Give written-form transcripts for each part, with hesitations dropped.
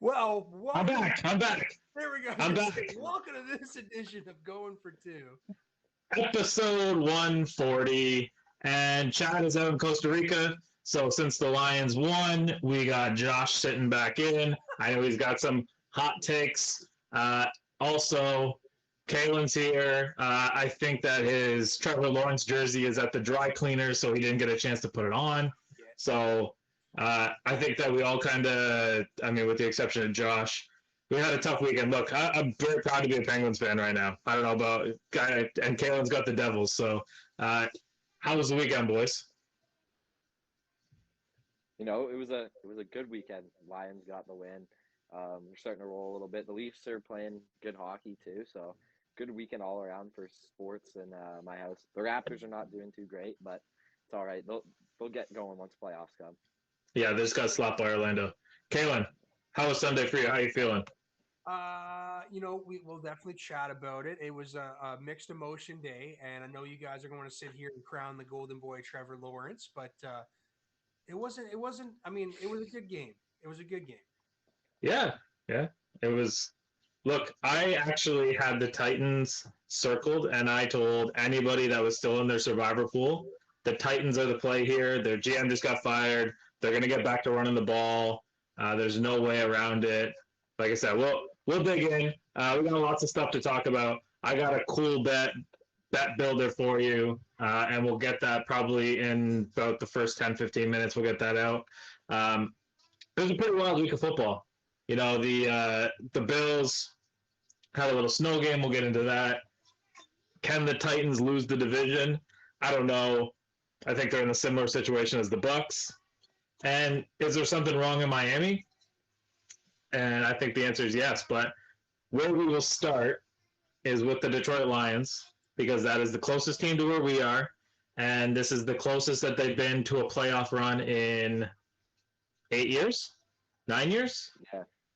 Well, I'm welcome. back. I'm back. There we go. I'm back. Welcome to this edition of Going for Two. Episode 140. And Chad is out in Costa Rica. So since the Lions won, we got Josh sitting back in. I know he's got some hot takes. Also, Kalen's here. I think that his Trevor Lawrence jersey is at the dry cleaner, so he didn't get a chance to put it on. So I think that we all kind of, with the exception of Josh, we had a tough weekend. Look, I'm very proud to be a Penguins fan right now. I don't know about guy, and Kalen's got the Devils. So, how was the weekend, boys? You know, it was a good weekend. Lions got the win. We're starting to roll a little bit. The Leafs are playing good hockey too, so good weekend all around for sports in my house. The Raptors are not doing too great, but it's all right. They'll get going once playoffs come. Yeah, they just got slapped by Orlando. Kalen, how was Sunday for you? How are you feeling? We will definitely chat about it. It was a mixed emotion day, and I know you guys are going to sit here and crown the golden boy Trevor Lawrence, but it wasn't. It was a good game. It was a good game. Yeah. It was. Look, I actually had the Titans circled, and I told anybody that was still in their survivor pool, the Titans are the play here. Their GM just got fired. They're going to get back to running the ball. There's no way around it. Like I said, we'll dig in. We got lots of stuff to talk about. I got a cool bet builder for you, and we'll get that probably in about the first 10, 15 minutes. We'll get that out. It was a pretty wild week of football. You know, the Bills had a little snow game. We'll get into that. Can the Titans lose the division? I don't know. I think they're in a similar situation as the Bucks. And is there something wrong in Miami? And I think the answer is yes. But where we will start is with the Detroit Lions, because that is the closest team to where we are. And this is the closest that they've been to a playoff run in 8 years? 9 years?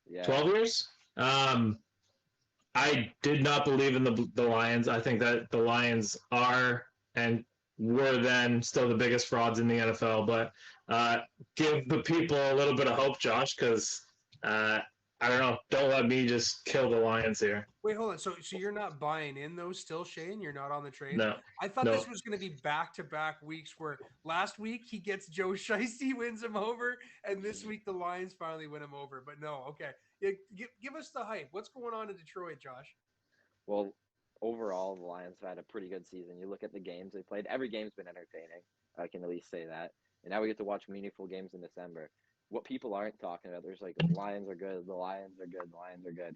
Yeah. 12 years? I did not believe in the Lions. I think that the Lions are and were then still the biggest frauds in the NFL. But give the people a little bit of hope, Josh, because I don't know. Don't let me just kill the Lions here. Wait, hold on. So you're not buying in those still, Shane? You're not on the train? No. I thought this was going to be back-to-back weeks where last week he gets Joe Shiesty, wins him over, and this week the Lions finally win him over. But no, okay. Give us the hype. What's going on in Detroit, Josh? Well, overall, the Lions have had a pretty good season. You look at the games they played. Every game's been entertaining. I can at least say that. And now we get to watch meaningful games in December. What people aren't talking about, there's like, the Lions are good, the Lions are good, the Lions are good.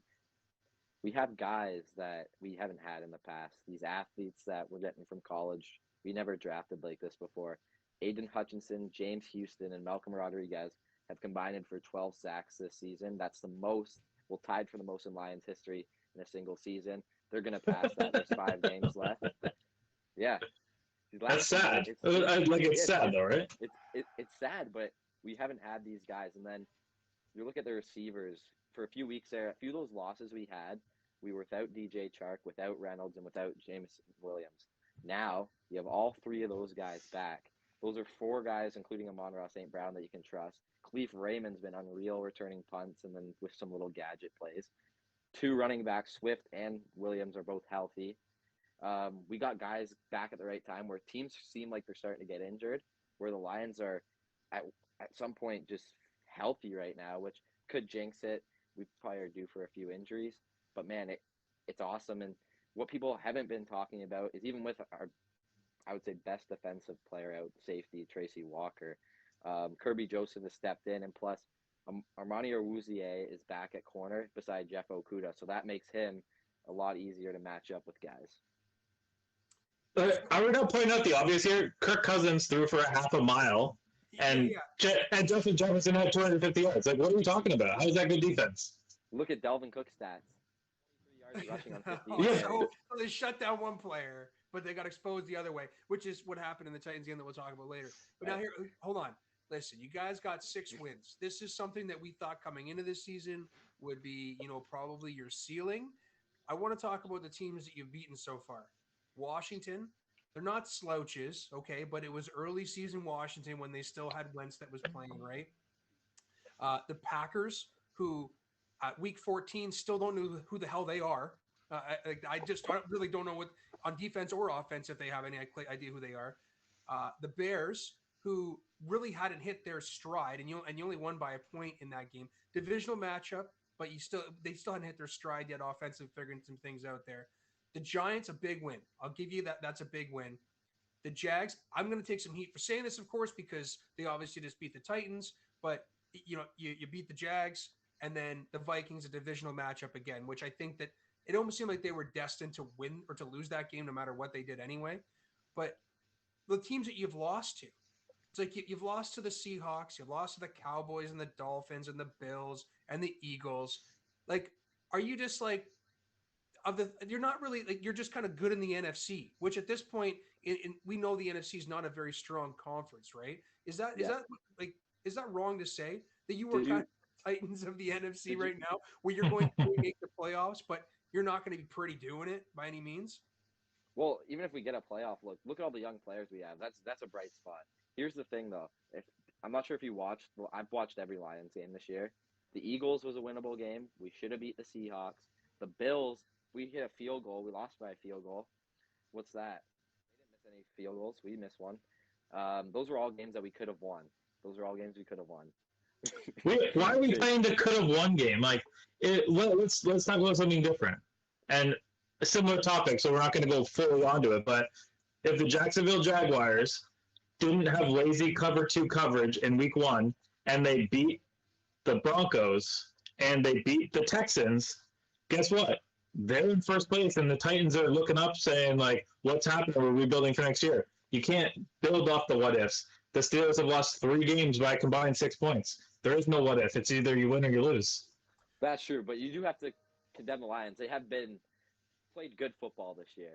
We have guys that we haven't had in the past. These athletes that we're getting from college, we never drafted like this before. Aiden Hutchinson, James Houston, and Malcolm Rodriguez have combined for 12 sacks this season. That's the most, tied for the most in Lions history in a single season. They're going to pass that. There's 5 games left. Yeah. That's sad. It's sad though, right? It's sad, but we haven't had these guys. And then you look at the receivers. For a few weeks there, a few of those losses we had, we were without DJ Chark, without Reynolds, and without James Williams. Now you have all 3 of those guys back. Those are 4 guys, including Amon-Ra St. Brown, that you can trust. Cleve Raymond's been unreal returning punts and then with some little gadget plays. 2 running backs, Swift and Williams, are both healthy. We got guys back at the right time where teams seem like they're starting to get injured, where the Lions are at some point just healthy right now, which could jinx it. We probably are due for a few injuries. But, man, it's awesome. And what people haven't been talking about is even with our, I would say, best defensive player out, safety, Tracy Walker, Kirby Joseph has stepped in. And plus, Armani Awuzie is back at corner beside Jeff Okuda. So that makes him a lot easier to match up with guys. I would not point out the obvious here. Kirk Cousins threw for a half a mile, and Justin Jefferson had 250 yards. Like, what are we talking about? How is that good defense? Look at Delvin Cook's stats. 23 yards rushing on 50. So they shut down one player, but they got exposed the other way, which is what happened in the Titans game that we'll talk about later. But now here, hold on. Listen, you guys got 6 wins. This is something that we thought coming into this season would be, probably your ceiling. I want to talk about the teams that you've beaten so far. Washington, they're not slouches, okay, but it was early season Washington when they still had Wentz that was playing, right? The Packers, who Week 14, still don't know who the hell they are. I really don't know what on defense or offense if they have any idea who they are. The Bears, who really hadn't hit their stride, and you only won by a point in that game. Divisional matchup, but they still hadn't hit their stride yet. Offensive, figuring some things out there. The Giants, a big win. I'll give you that. That's a big win. The Jags, I'm going to take some heat for saying this, of course, because they obviously just beat the Titans. But you beat the Jags, and then the Vikings, a divisional matchup again, which I think that it almost seemed like they were destined to win or to lose that game no matter what they did anyway. But the teams that you've lost to, it's like you've lost to the Seahawks, you've lost to the Cowboys and the Dolphins and the Bills and the Eagles. Like, are you just like you're not really like you're just kind of good in the NFC, which at this point, we know the NFC is not a very strong conference, right? Is that wrong to say that you were kind of Titans of the NFC right now, where you're going to make the playoffs, but you're not going to be pretty doing it by any means? Well, even if we get a playoff look at all the young players we have. That's a bright spot. Here's the thing, though. I'm not sure if you watched. Well, I've watched every Lions game this year. The Eagles was a winnable game. We should have beat the Seahawks. The Bills, we hit a field goal. We lost by a field goal. What's that? They didn't miss any field goals. We missed one. Those were all games that we could have won. Why are we playing the could have won game? Like, let's talk about something different. And a similar topic, so we're not going to go fully onto it. But if the Jacksonville Jaguars didn't have lazy cover 2 coverage in week 1, and they beat the Broncos and they beat the Texans, guess what? They're in first place, and the Titans are looking up saying, like, what's happening? We're rebuilding for next year. You can't build off the what ifs. The Steelers have lost 3 games by a combined 6 points. There is no what if. It's either you win or you lose. That's true, but you do have to condemn the Lions. They have played good football this year.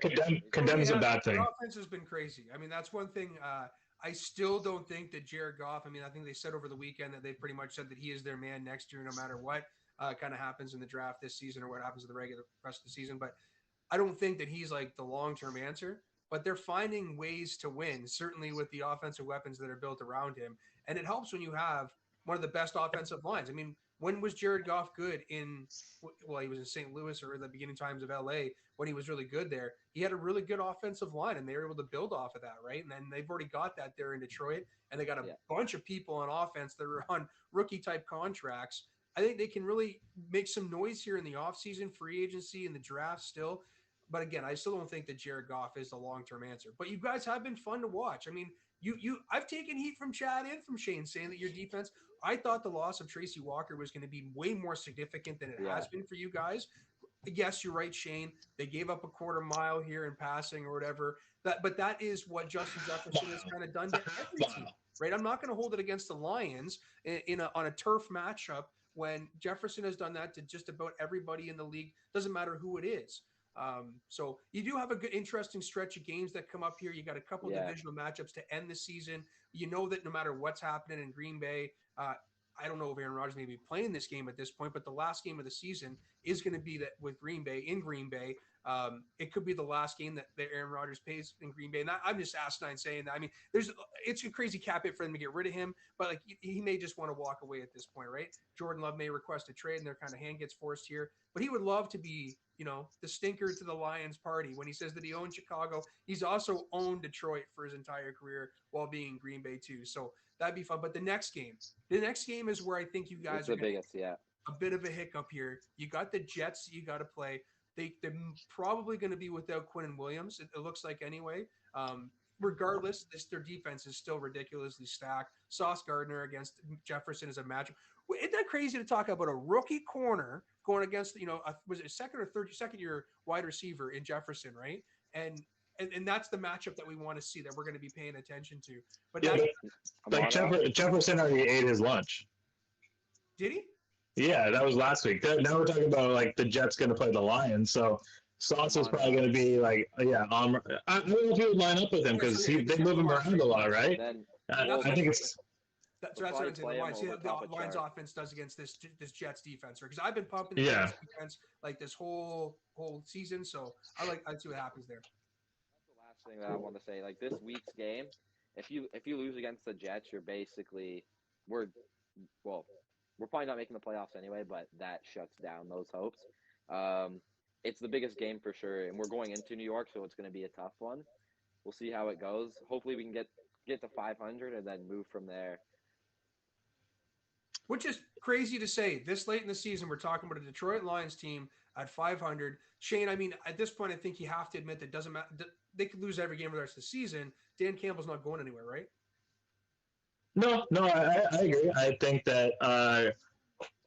Condemn is a bad thing. The offense has been crazy. I mean, that's one thing. I still don't think that Jared Goff, I mean, I think they said over the weekend that they pretty much said that he is their man next year, no matter what kind of happens in the draft this season or what happens in the regular rest of the season. But I don't think that he's like the long-term answer. But they're finding ways to win, certainly with the offensive weapons that are built around him. And it helps when you have one of the best offensive lines. I mean, when was Jared Goff good he was in St. Louis or the beginning times of LA when he was really good there. He had a really good offensive line, and they were able to build off of that, right? And then they've already got that there in Detroit, and they got a bunch of people on offense that are on rookie-type contracts. I think they can really make some noise here in the offseason, free agency, and the draft still. But again, I still don't think that Jared Goff is the long-term answer. But you guys have been fun to watch. I mean, I've taken heat from Chad and from Shane saying that your defense, I thought the loss of Tracy Walker was going to be way more significant than it has been for you guys. Yes, you're right, Shane. They gave up a quarter mile here in passing or whatever. But that is what Justin Jefferson has kind of done to every team, right? I'm not going to hold it against the Lions on a turf matchup when Jefferson has done that to just about everybody in the league. Doesn't matter who it is. So you do have a good, interesting stretch of games that come up here. You got a couple divisional matchups to end the season. You know that no matter what's happening in Green Bay, I don't know if Aaron Rodgers may be playing this game at this point, but the last game of the season is going to be that with Green Bay in Green Bay. It could be the last game that Aaron Rodgers plays in Green Bay. And I'm just asinine saying that. I mean, it's a crazy cap hit for them to get rid of him, but like he may just want to walk away at this point, right? Jordan Love may request a trade, and their kind of hand gets forced here. But he would love to be, the stinker to the Lions party when he says that he owns Chicago. He's also owned Detroit for his entire career while being in Green Bay too. So that'd be fun. But the next game is where I think you guys are the biggest, a bit of a hiccup here. You got the Jets that you got to play. They're probably going to be without Quinn and Williams. It looks like anyway. Regardless, their defense is still ridiculously stacked. Sauce Gardner against Jefferson is a matchup. Isn't that crazy to talk about a rookie corner going against, was it second year wide receiver in Jefferson, right? And that's the matchup that we want to see, that we're going to be paying attention to. But Jefferson already ate his lunch. Did he? Yeah, that was last week. Now we're talking about like the Jets going to play the Lions, so Sauce is probably going to be like, I don't know if he would line up with him because they move him around a lot, right? I think it's. That's what I'm saying. The Lions offense does against this Jets defense, because I've been pumping the Jets defense like this whole season. So I'd see what happens there. That's the last thing that I want to say. Like this week's game, if you lose against the Jets, you're basically we're probably not making the playoffs anyway, but that shuts down those hopes. It's the biggest game for sure, and we're going into New York, so it's going to be a tough one. We'll see how it goes. Hopefully, we can get to 500 and then move from there. Which is crazy to say. This late in the season, we're talking about a Detroit Lions team at 500. Shane, I mean, at this point, I think you have to admit that it doesn't matter. They could lose every game for the rest of the season. Dan Campbell's not going anywhere, right? No, I agree. I think that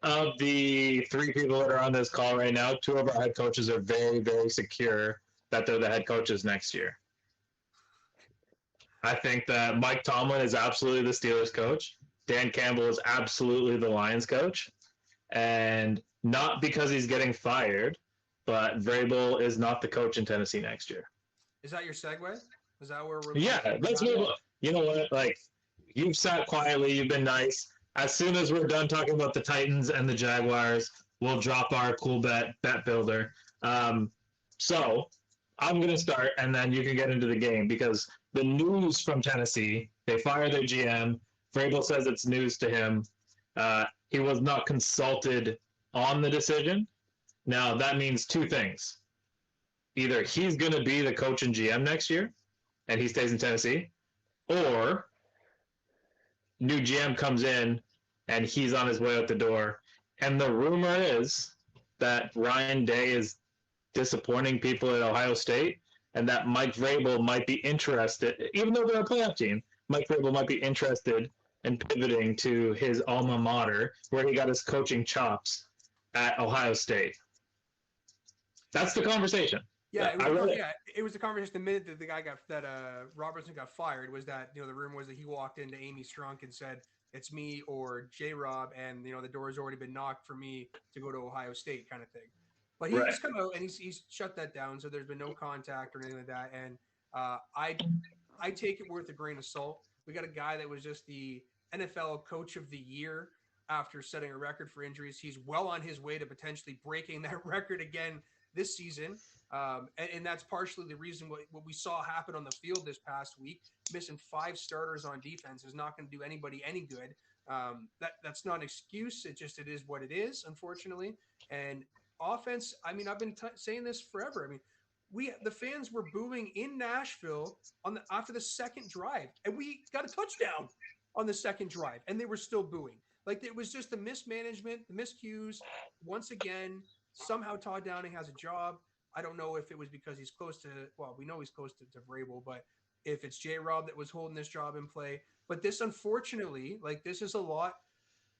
of the three people that are on this call right now, two of our head coaches are very, very secure that they're the head coaches next year. I think that Mike Tomlin is absolutely the Steelers coach. Dan Campbell is absolutely the Lions coach. And not because he's getting fired, but Vrabel is not the coach in Tennessee next year. Is that your segue? Is that where we're? Yeah, let's move on. You know what? Like, you've sat quietly, you've been nice. As soon as we're done talking about the Titans and the Jaguars, we'll drop our cool bet builder. So I'm going to start, and then you can get into the game, because the news from Tennessee, they fired their GM. Vrabel says it's news to him. He was not consulted on the decision. Now, that means two things. Either he's going to be the coach and GM next year, and he stays in Tennessee, or new GM comes in, and he's on his way out the door. And the rumor is that Ryan Day is disappointing people at Ohio State, and that Mike Vrabel might be interested, even though they're a playoff team, Mike Vrabel might be interested in pivoting to his alma mater, where he got his coaching chops at Ohio State. That's the conversation. Yeah, it was the conversation the minute that the guy Robertson got fired. Was that, the rumor was that he walked into Amy Strunk and said, "It's me or J-Rob," and the door's already been knocked for me to go to Ohio State, kind of thing. But he's come out and he's shut that down, so there's been no contact or anything like that. And I take it with a grain of salt. We got a guy that was just the NFL Coach of the Year after setting a record for injuries. He's well on his way to potentially breaking that record again this season. And that's partially the reason what we saw happen on the field this past week. Missing 5 starters on defense is not going to do anybody any good. That's not an excuse. It is what it is, unfortunately. And offense, I mean, I've been saying this forever. I mean, the fans were booing in Nashville after the second drive, and we got a touchdown on the second drive, and they were still booing. Like, it was just the mismanagement, the miscues. Once again, somehow Todd Downing has a job. I don't know if it was because he's close to, well, we know he's close to Vrabel, but if it's J-Rob that was holding this job in play. But this, unfortunately, this is a lot.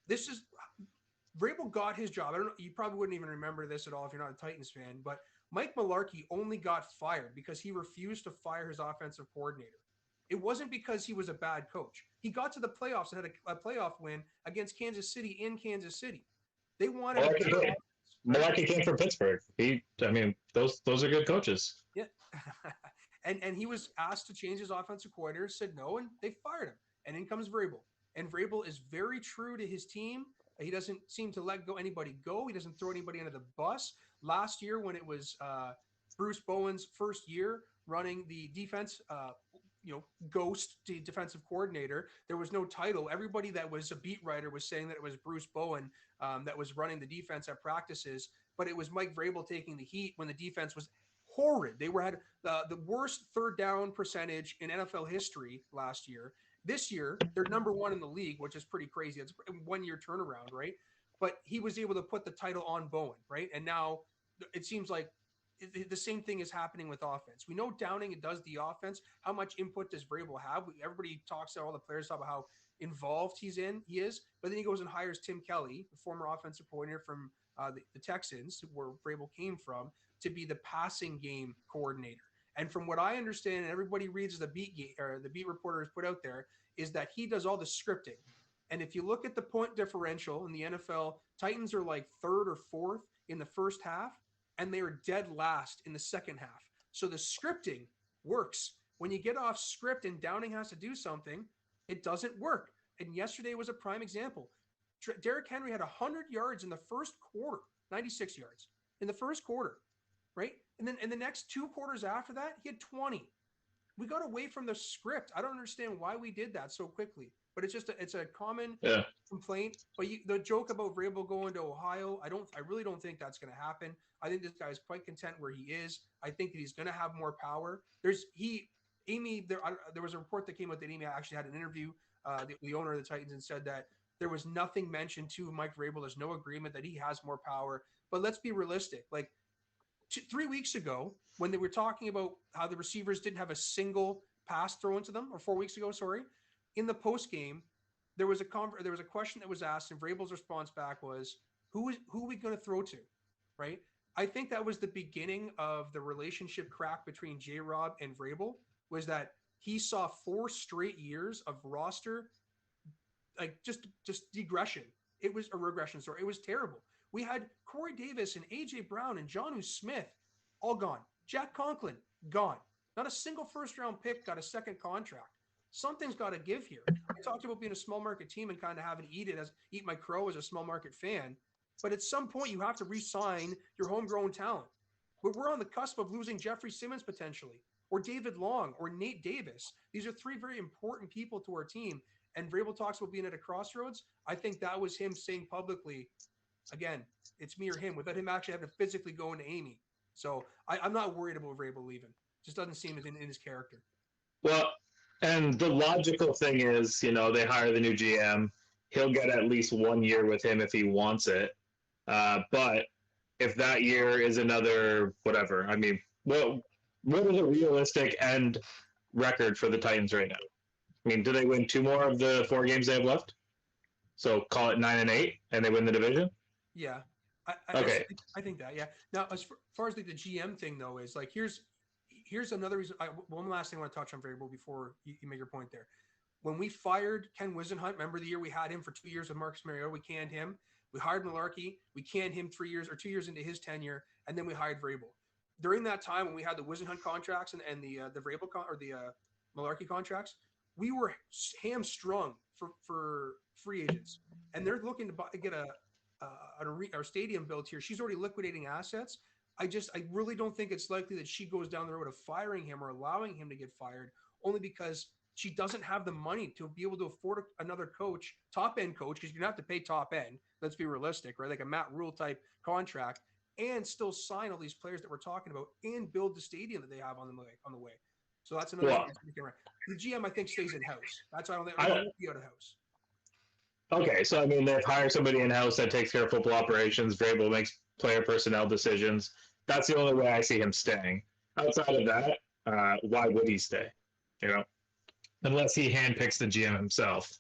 Vrabel got his job. I don't know. You probably wouldn't even remember this at all if you're not a Titans fan, but Mike Mularkey only got fired because he refused to fire his offensive coordinator. It wasn't because he was a bad coach. He got to the playoffs and had a playoff win against Kansas City in Kansas City. They wanted Mularkey came from Pittsburgh. Those are good coaches. Yeah. and he was asked to change his offensive coordinator, said no, and they fired him. And in comes Vrabel. And Vrabel is very true to his team. He doesn't seem to let anybody go. He doesn't throw anybody under the bus. Last year, when it was Bruce Bowen's first year running the defense, ghost defensive coordinator, there was no title. Everybody that was a beat writer was saying that it was Bruce Bowen that was running the defense at practices, but it was Mike Vrabel taking the heat when the defense was horrid. They had the worst third down percentage in NFL history last year. This year, they're number 1 in the league, which is pretty crazy. It's a 1-year turnaround, right? But he was able to put the title on Bowen, right? And now it seems like the same thing is happening with offense. We know Downing does the offense. How much input does Vrabel have? Everybody talks to all the players about how involved he is, but then he goes and hires Tim Kelly, the former offensive coordinator from the Texans, where Vrabel came from, to be the passing game coordinator. And from what I understand, and everybody reads the beat reporters put out there, is that he does all the scripting. And if you look at the point differential in the NFL, Titans are like 3rd or 4th in the first half, and they are dead last in the second half. So the scripting works. When you get off script and Downing has to do something, it doesn't work. And yesterday was a prime example. Derrick Henry had 100 yards in the first quarter, 96 yards in the first quarter, right? And then in the next 2 quarters after that, he had 20. We got away from the script. I don't understand why we did that so quickly. but it's a common Yeah. complaint. But the joke about Vrabel going to Ohio, I really don't think that's going to happen. I think this guy is quite content where he is. I think that he's going to have more power. There was a report that came out that Amy actually had an interview, the owner of the Titans, and said that there was nothing mentioned to Mike Vrabel. There's no agreement that he has more power. But let's be realistic. Like 3 weeks ago, when they were talking about how the receivers didn't have a single pass thrown to them, or 4 weeks ago, sorry, in the post game, there was a question that was asked, and Vrabel's response back was, who are we going to throw to, right? I think that was the beginning of the relationship crack between J. Rob and Vrabel, was that he saw 4 straight years of roster, like just degression. It was a regression story. It was terrible. We had Corey Davis and A.J. Brown and Jonnu Smith all gone. Jack Conklin, gone. Not a single first-round pick got a second contract. Something's got to give here. I talked about being a small market team and kind of having to eat my crow as a small market fan. But at some point, you have to re-sign your homegrown talent. But we're on the cusp of losing Jeffrey Simmons potentially, or David Long, or Nate Davis. These are 3 very important people to our team. And Vrabel talks about being at a crossroads. I think that was him saying publicly, again, it's me or him, without him actually having to physically go into Amy. So I'm not worried about Vrabel leaving. Just doesn't seem in his character. Well, and the logical thing is, they hire the new GM. He'll get at least 1 year with him if he wants it. But if that year is another whatever, I mean, what is a realistic end record for the Titans right now? I mean, do they win 2 more of the 4 games they have left? So call it 9-8, and they win the division. Yeah, Okay. I think that. Yeah. Now, as far as the GM thing though, is like here's another reason. One last thing I want to touch on Vrabel before you make your point there. When we fired Ken Wisenhunt, remember the year we had him for 2 years with Marcus Mariota? We canned him. We hired Malarkey. We canned him 3 years or 2 years into his tenure, and then we hired Vrabel. During that time, when we had the Wisenhunt contracts and the Vrabel or the Malarkey contracts, we were hamstrung for free agents, and they're looking to get our stadium built here. She's already liquidating assets. I really don't think it's likely that she goes down the road of firing him or allowing him to get fired, only because she doesn't have the money to be able to afford another coach, top end coach, because you're going to have to pay top end. Let's be realistic, right? Like a Matt Rule type contract, and still sign all these players that we're talking about and build the stadium that they have on the way. So that's another thing. The GM, I think, stays in house. That's why I don't think be out of house. Okay, so I mean, they've hired somebody in house that takes care of football operations. Vrabel makes player personnel decisions. That's the only way I see him staying. Outside of that, why would he stay? Unless he handpicks the GM himself,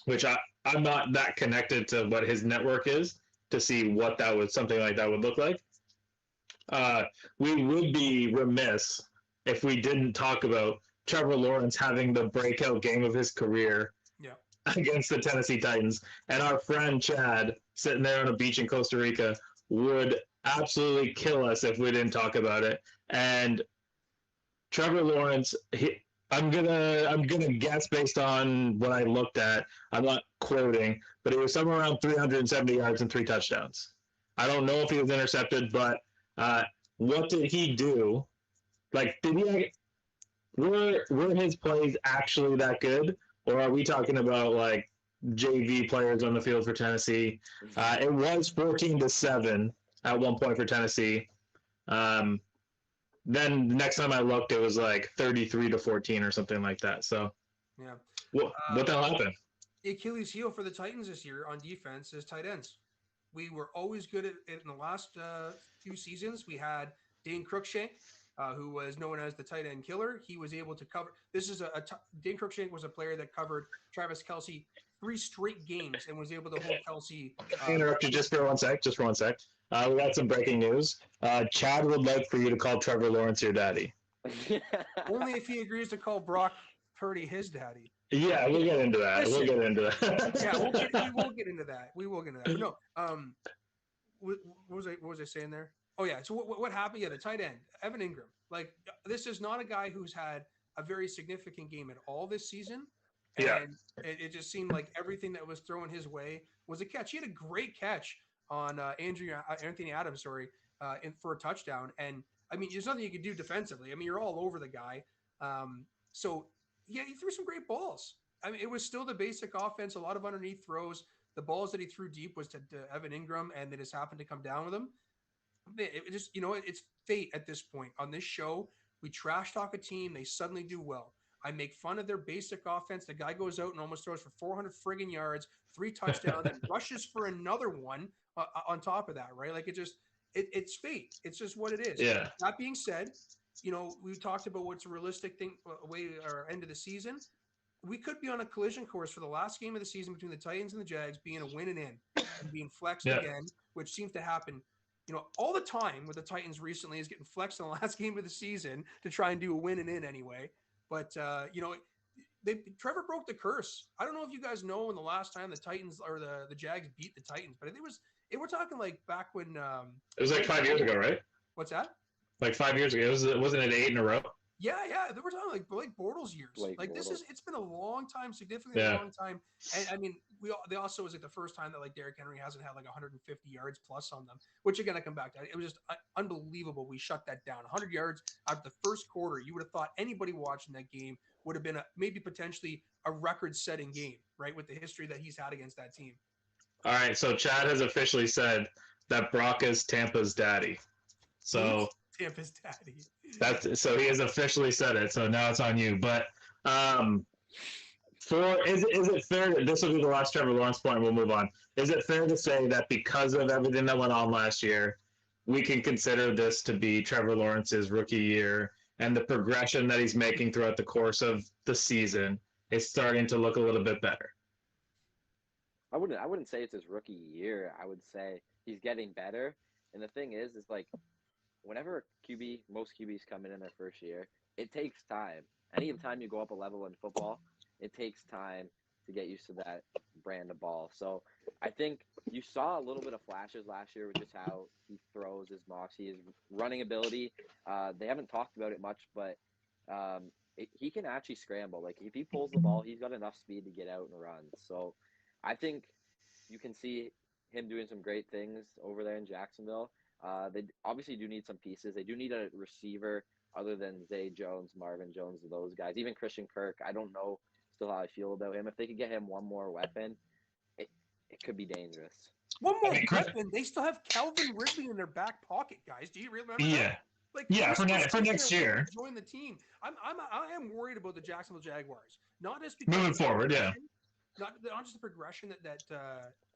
which I'm not that connected to what his network is to see what something like that would look like. We would be remiss if we didn't talk about Trevor Lawrence having the breakout game of his career against the Tennessee Titans. And our friend Chad, sitting there on a beach in Costa Rica, would absolutely kill us if we didn't talk about it. And Trevor Lawrence, I'm gonna guess based on what I looked at. I'm not quoting, but it was somewhere around 370 yards and 3 touchdowns. I don't know if he was intercepted, but what did he do? Like, were his plays actually that good, or are we talking about like JV players on the field for Tennessee? It was 14-7 at one point for Tennessee. Then the next time I looked, it was like 33-14 or something like that. So, yeah, what the hell happened? The Achilles heel for the Titans this year on defense is tight ends. We were always good at it in the last few seasons. We had Dane Cruikshank, who was known as the tight end killer. He was able to cover. Dane Cruikshank was a player that covered Travis Kelce 3 straight games and was able to hold Kelce. Interrupt you just for one sec. We got some breaking news. Chad would like for you to call Trevor Lawrence your daddy. Only if he agrees to call Brock Purdy his daddy. Yeah, we'll get into that. Listen, Yeah, we will get into that. But no, what was I saying there? Oh yeah. So what happened? Yeah, the tight end, Evan Ingram. Like, this is not a guy who's had a very significant game at all this season. And it just seemed like everything that was thrown his way was a catch. He had a great catch on Anthony Adams, for a touchdown. And I mean, there's nothing you can do defensively. I mean, you're all over the guy. So yeah, he threw some great balls. I mean, it was still the basic offense, a lot of underneath throws. The balls that he threw deep was to Evan Ingram, and they just happened to come down with him. It just, it's fate at this point. On this show, we trash talk a team, they suddenly do well. I make fun of their basic offense. The guy goes out and almost throws for 400 friggin' yards, 3 touchdowns, and rushes for another one on top of that, right? Like it's fate. It's just what it is. Yeah. That being said, we talked about what's a realistic thing way or end of the season. We could be on a collision course for the last game of the season between the Titans and the Jags being a win and in and being flexed again, which seems to happen, all the time with the Titans recently is getting flexed in the last game of the season to try and do a win and in anyway. But, Trevor broke the curse. I don't know if you guys know when the last time the Titans or the Jags beat the Titans, but we're talking like back when. It was like 5 years ago, right? What's that? Like 5 years ago. Wasn't it 8 in a row? Yeah. They were talking like Blake Bortles years. It's been a long time, significantly a long time. And I mean, they also was like the first time that like Derrick Henry hasn't had like 150 yards plus on them, which again, I come back to. It was just unbelievable. We shut that down. 100 yards out of the first quarter. You would have thought anybody watching that game would have been maybe potentially a record-setting game, right? With the history that he's had against that team. All right. So Chad has officially said that Brock is Tampa's daddy. So Tampa's daddy. So he has officially said it. So now it's on you. But is it fair that this will be the last Trevor Lawrence point? We'll move on. Is it fair to say that because of everything that went on last year, we can consider this to be Trevor Lawrence's rookie year, and the progression that he's making throughout the course of the season is starting to look a little bit better? I wouldn't say it's his rookie year. I would say he's getting better. And the thing is like, whenever most QBs come in their first year, it takes time. Anytime you go up a level in football, it takes time to get used to that brand of ball. So I think you saw a little bit of flashes last year with just how he throws, his moxie, his running ability. They haven't talked about it much, but he can actually scramble. Like if he pulls the ball, he's got enough speed to get out and run. So I think you can see him doing some great things over there in Jacksonville. They obviously do need some pieces. They do need a receiver other than Zay Jones, Marvin Jones, those guys. Even Christian Kirk, I don't know still how I feel about him. If they could get him one more weapon, it could be dangerous. One more weapon? They still have Calvin Ridley in their back pocket, guys. Do you remember that? For next year. Join the team. I am worried about the Jacksonville Jaguars. Not just because moving forward, not just the progression that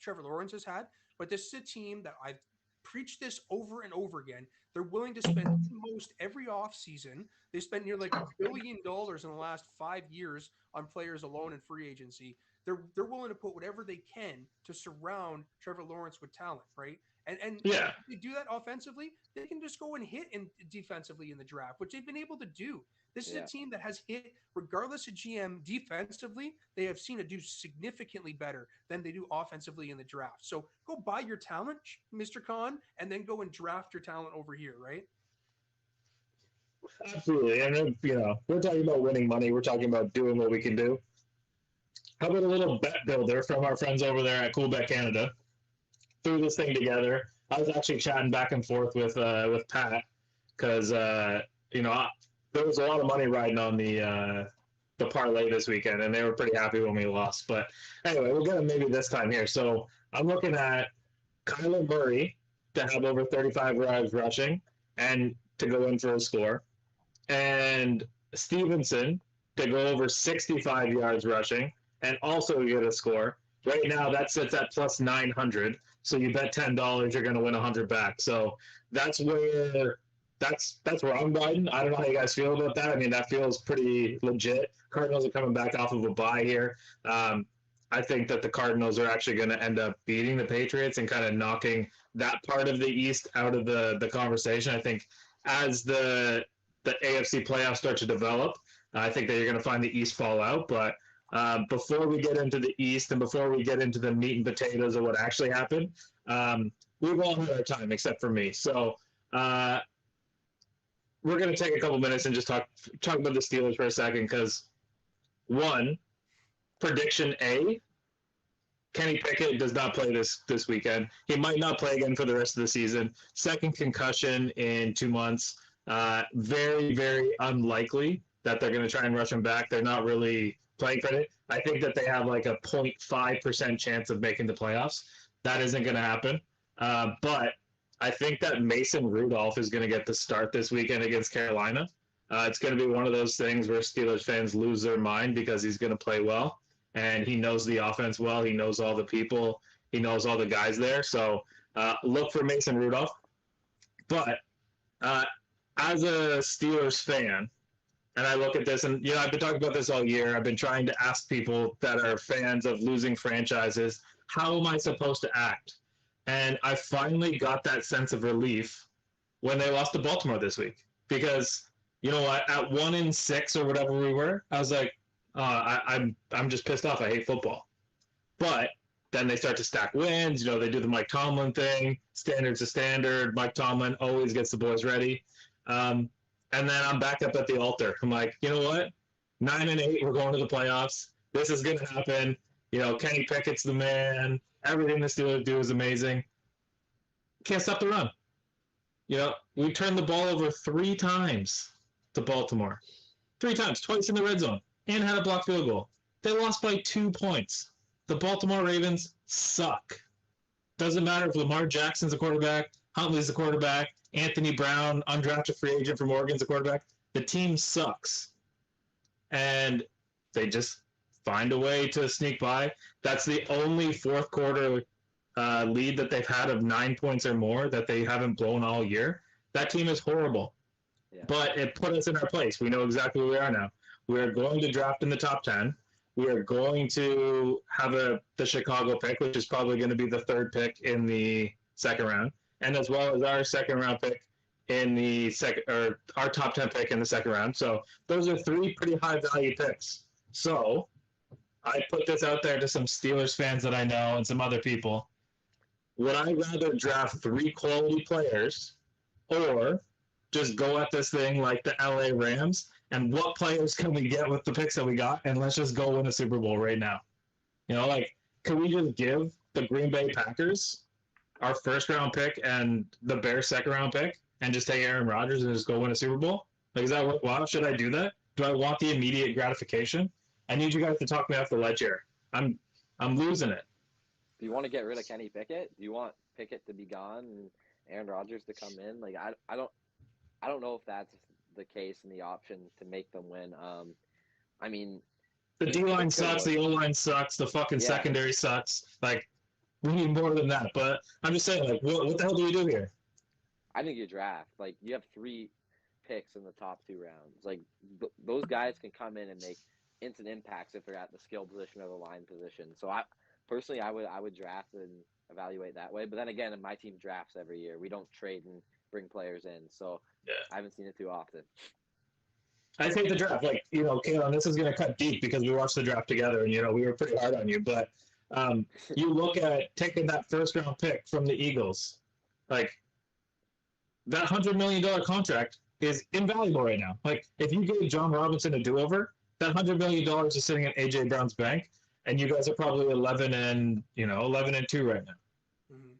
Trevor Lawrence has had, but this is a team that I've preached this over and over again. They're willing to spend almost every offseason. They spent nearly $1 billion in the last 5 years on players alone in free agency. They're willing to put whatever they can to surround Trevor Lawrence with talent, right? And if they do that offensively, they can just go and hit defensively in the draft, which they've been able to do. This is a team that has hit, regardless of GM, defensively, they have seen it do significantly better than they do offensively in the draft. So go buy your talent, Mr. Khan, and then go and draft your talent over here, right? Absolutely. And, we're talking about winning money. We're talking about doing what we can do. How about a little bet builder from our friends over there at Cool Bet Canada? Threw this thing together. I was actually chatting back and forth with Pat because, there was a lot of money riding on the parlay this weekend, and they were pretty happy when we lost. But anyway, we'll get them maybe this time here. So I'm looking at Kyler Murray to have over 35 yards rushing and to go in for a score, and Stevenson to go over 65 yards rushing and also get a score. Right now, that sits at plus 900. So you bet $10, you're going to win 100 back. So that's where I'm riding. I don't know how you guys feel about that. I mean, that feels pretty legit. Cardinals are coming back off of a bye here. I think that the Cardinals are actually going to end up beating the Patriots and kind of knocking that part of the East out of the conversation. I think as the AFC playoffs start to develop, I think that you're going to find the East fall out. But before we get into the East and before we get into the meat and potatoes of what actually happened, we've all had our time except for me. So we're going to take a couple minutes and just talk about the Steelers for a second because, one, prediction A, Kenny Pickett does not play this weekend. He might not play again for the rest of the season. Second concussion in 2 months. Very, very unlikely that they're going to try and rush him back. They're not really playing for it. I think that they have like a 0.5% chance of making the playoffs. That isn't going to happen. But I think that Mason Rudolph is going to get the start this weekend against Carolina. It's going to be one of those things where Steelers fans lose their mind because he's going to play well, and he knows the offense well. He knows all the people. He knows all the guys there. So look for Mason Rudolph. But as a Steelers fan, and I look at this, and I've been talking about this all year. I've been trying to ask people that are fans of losing franchises, how am I supposed to act? And I finally got that sense of relief when they lost to Baltimore this week, because at 1-6 or whatever we were, I was like, I'm just pissed off. I hate football. But then they start to stack wins. They do the Mike Tomlin thing. Standard's a standard. Mike Tomlin always gets the boys ready. And then I'm back up at the altar. I'm like, you know what? 9-8, we're going to the playoffs. This is going to happen. Kenny Pickett's the man. Everything the Steelers do is amazing. Can't stop the run. We turned the ball over 3 times to Baltimore. 3 times, twice in the red zone, and had a blocked field goal. They lost by 2 points. The Baltimore Ravens suck. Doesn't matter if Lamar Jackson's the quarterback, Huntley's the quarterback, Anthony Brown, undrafted free agent from Oregon's the quarterback. The team sucks. And they just find a way to sneak by. That's the only fourth quarter lead that they've had of 9 points or more that they haven't blown all year. That team is horrible. Yeah. But it put us in our place. We know exactly where we are now. We're going to draft in the top 10. We are going to have the Chicago pick, which is probably going to be the 3rd pick in the second round, and as well as our second round pick in the second, or our top 10 pick in the second round. So those are 3 pretty high value picks. So I put this out there to some Steelers fans that I know and some other people. Would I rather draft 3 quality players or just go at this thing like the LA Rams? And what players can we get with the picks that we got? And let's just go win a Super Bowl right now. Can we just give the Green Bay Packers our first round pick and the Bears second round pick and just take Aaron Rodgers and just go win a Super Bowl? Is that worthwhile? Should I do that? Do I want the immediate gratification? I need you guys to talk me off the ledge here. I'm losing it. Do you want to get rid of Kenny Pickett? Do you want Pickett to be gone and Aaron Rodgers to come in? I don't know if that's the case and the option to make them win. The D-line sucks, the O-line sucks, the fucking secondary sucks. We need more than that. But I'm just saying, what the hell do we do here? I think you draft. You have 3 picks in the top 2 rounds. Those guys can come in and make instant impacts if they're at the skill position or the line position. So I would draft and evaluate that way. But then again, my team drafts every year. We don't trade and bring players in. So I haven't seen it too often. I think the draft, Kayla, this is going to cut deep because we watched the draft together and, we were pretty hard on you. But you look at taking that first round pick from the Eagles, that $100 million contract is invaluable right now. If you gave John Robinson a do-over, that $100 million is sitting in A.J. Brown's bank, and you guys are probably 11-2 right now. Mm-hmm.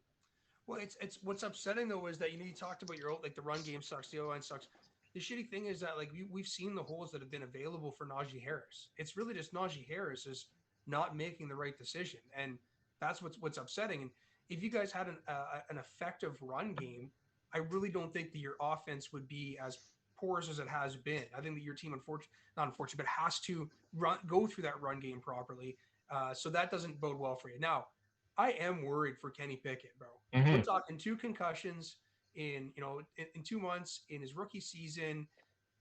Well, it's what's upsetting though is that you talked about your the run game sucks, the O-line sucks. The shitty thing is that we've seen the holes that have been available for Najee Harris. It's really just Najee Harris is not making the right decision, and that's what's upsetting. And if you guys had an effective run game, I really don't think that your offense would be as porous as it has been. I think that your team, but has to go through that run game properly. So that doesn't bode well for you. Now, I am worried for Kenny Pickett, bro. Mm-hmm. We're talking 2 concussions in 2 months in his rookie season.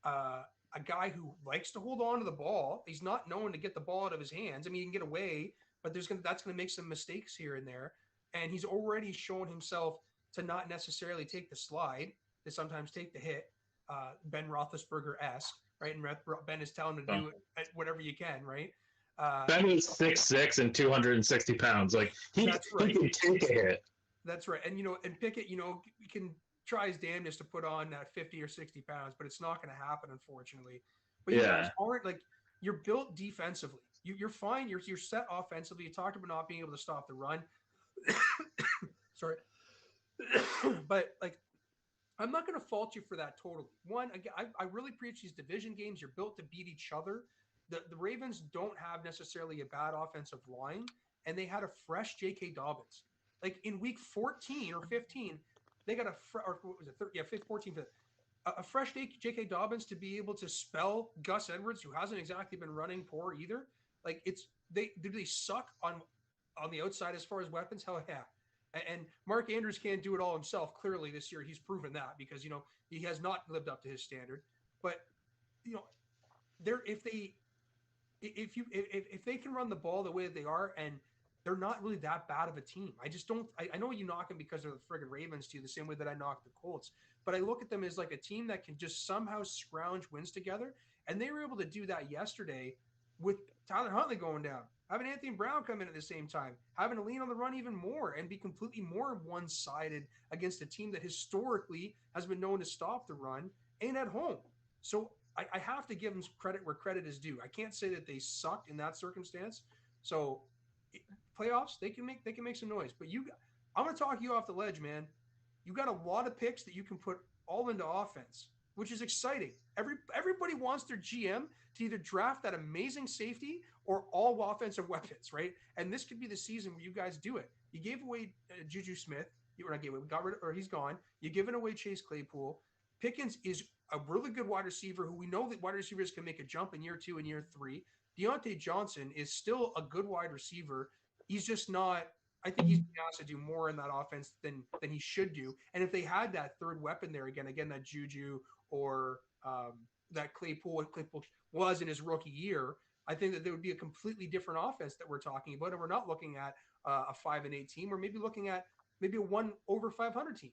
A guy who likes to hold on to the ball. He's not known to get the ball out of his hands. I mean, he can get away, but that's going to make some mistakes here and there. And he's already shown himself to not necessarily take the slide, to sometimes take the hit, Ben Roethlisberger-esque, right? And Ben is telling him to do whatever you can, right? Ben is 6'6" and 260 pounds. He can take a hit. That's right. And, and Pickett, he can try his damnedest to put on 50 or 60 pounds, but it's not going to happen, unfortunately. But you guys aren't you're built defensively. You're fine. You're set offensively. You talked about not being able to stop the run. Sorry. But I'm not going to fault you for that totally. One, again, I really preach these division games. You're built to beat each other. the Ravens don't have necessarily a bad offensive line, and they had a fresh J.K. Dobbins. Like in week 14 or 15, they got or what was it? 14. A fresh J.K. Dobbins to be able to spell Gus Edwards, who hasn't exactly been running poor either. Like do they suck on the outside as far as weapons? Hell yeah. And Mark Andrews can't do it all himself. Clearly this year he's proven that because he has not lived up to his standard. But if they can run the ball the way that they are, and they're not really that bad of a team. I just don't. I know you knock them because they're the friggin' Ravens too, the same way that I knock the Colts. But I look at them as like a team that can just somehow scrounge wins together, and they were able to do that yesterday with Tyler Huntley going down, having Anthony Brown come in at the same time, having to lean on the run even more, and be completely more one-sided against a team that historically has been known to stop the run and at home. So I have to give them credit where credit is due. I can't say that they sucked in that circumstance. So playoffs, they can make some noise. But I'm going to talk you off the ledge, man. You got a lot of picks that you can put all into offense, which is exciting. Everybody wants their GM to either draft that amazing safety or all offensive weapons, right? And this could be the season where you guys do it. You gave away Juju Smith. You were not gave away, got rid of, or he's gone. You're giving away Chase Claypool. Pickens is a really good wide receiver who we know that wide receivers can make a jump in year 2 and year 3. Deontay Johnson is still a good wide receiver. He's just not. I think he's asked to do more in that offense than he should do. And if they had that third weapon there again that Juju or that Claypool was in his rookie year, I think that there would be a completely different offense that we're talking about. And we're not looking at a 5-8 team. We're maybe looking at maybe a 1 over 500 team,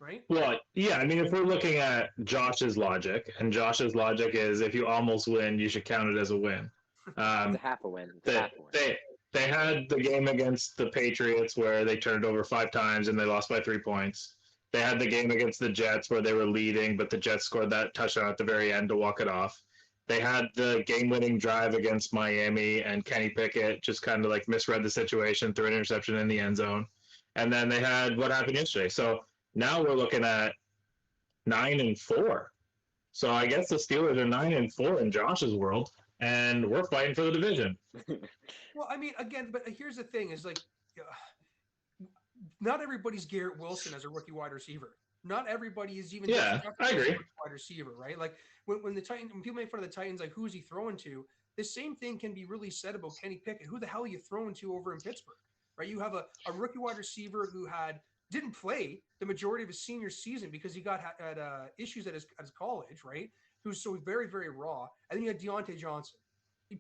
right? Well, yeah. I mean, if we're looking at Josh's logic, and Josh's logic is if you almost win, you should count it as a win. It's a half a win. They had the game against the Patriots where they turned over 5 times and they lost by 3 points. They had the game against the Jets where they were leading, but the Jets scored that touchdown at the very end to walk it off. They had the game-winning drive against Miami, and Kenny Pickett just kind of like misread the situation, threw an interception in the end zone. And then they had what happened yesterday. So now we're looking at 9-4. So I guess the Steelers are 9-4 in Josh's world, and we're fighting for the division. Well, I mean, again, but here's the thing: is like, not everybody's Garrett Wilson as a rookie wide receiver. Not everybody is even. Yeah, I agree. Wide receiver, right? Like when people make fun of the Titans, like who's he throwing to? The same thing can be really said about Kenny Pickett. Who the hell are you throwing to over in Pittsburgh? Right? You have a rookie wide receiver who didn't play the majority of his senior season because he had issues at his college, right? Who's so very, very raw. And then you had Deontay Johnson.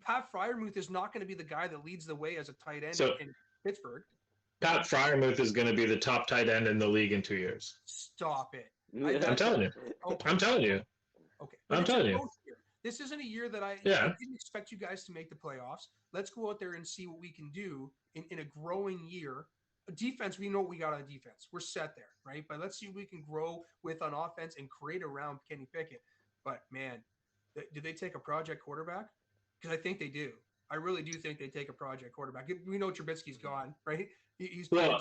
Pat Freiermuth is not going to be the guy that leads the way as a tight end in Pittsburgh. Pat Freiermuth is going to be the top tight end in the league in 2 years. Stop it. I'm telling you. Okay. I'm telling you. Okay. I'm telling you. This isn't a year that I didn't expect you guys to make the playoffs. Let's go out there and see what we can do in a growing year. Defense, we know what we got on defense. We're set there, right? But let's see what we can grow with on offense and create around Kenny Pickett. But, man, did they take a project quarterback? Because I think they do. I really do think they take a project quarterback. We know Trubisky's gone, right? He's played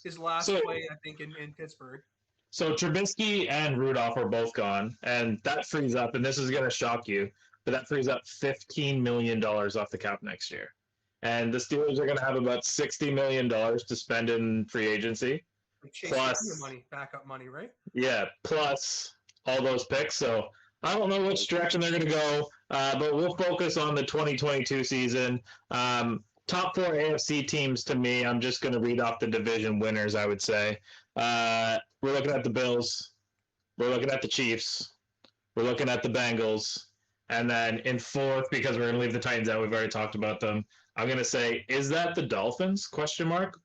his last play, I think, in Pittsburgh. So Trubisky and Rudolph are both gone, and that frees up, and this is going to shock you, but that frees up $15 million off the cap next year. And the Steelers are going to have about $60 million to spend in free agency. Plus backup money, right? Yeah, plus all those picks. So I don't know which direction they're going to go, but we'll focus on the 2022 season. Top 4 AFC teams to me, I'm just going to read off the division winners, I would say. We're looking at the Bills. We're looking at the Chiefs. We're looking at the Bengals. And then in 4th, because we're going to leave the Titans out, we've already talked about them, I'm going to say, is that the Dolphins, ?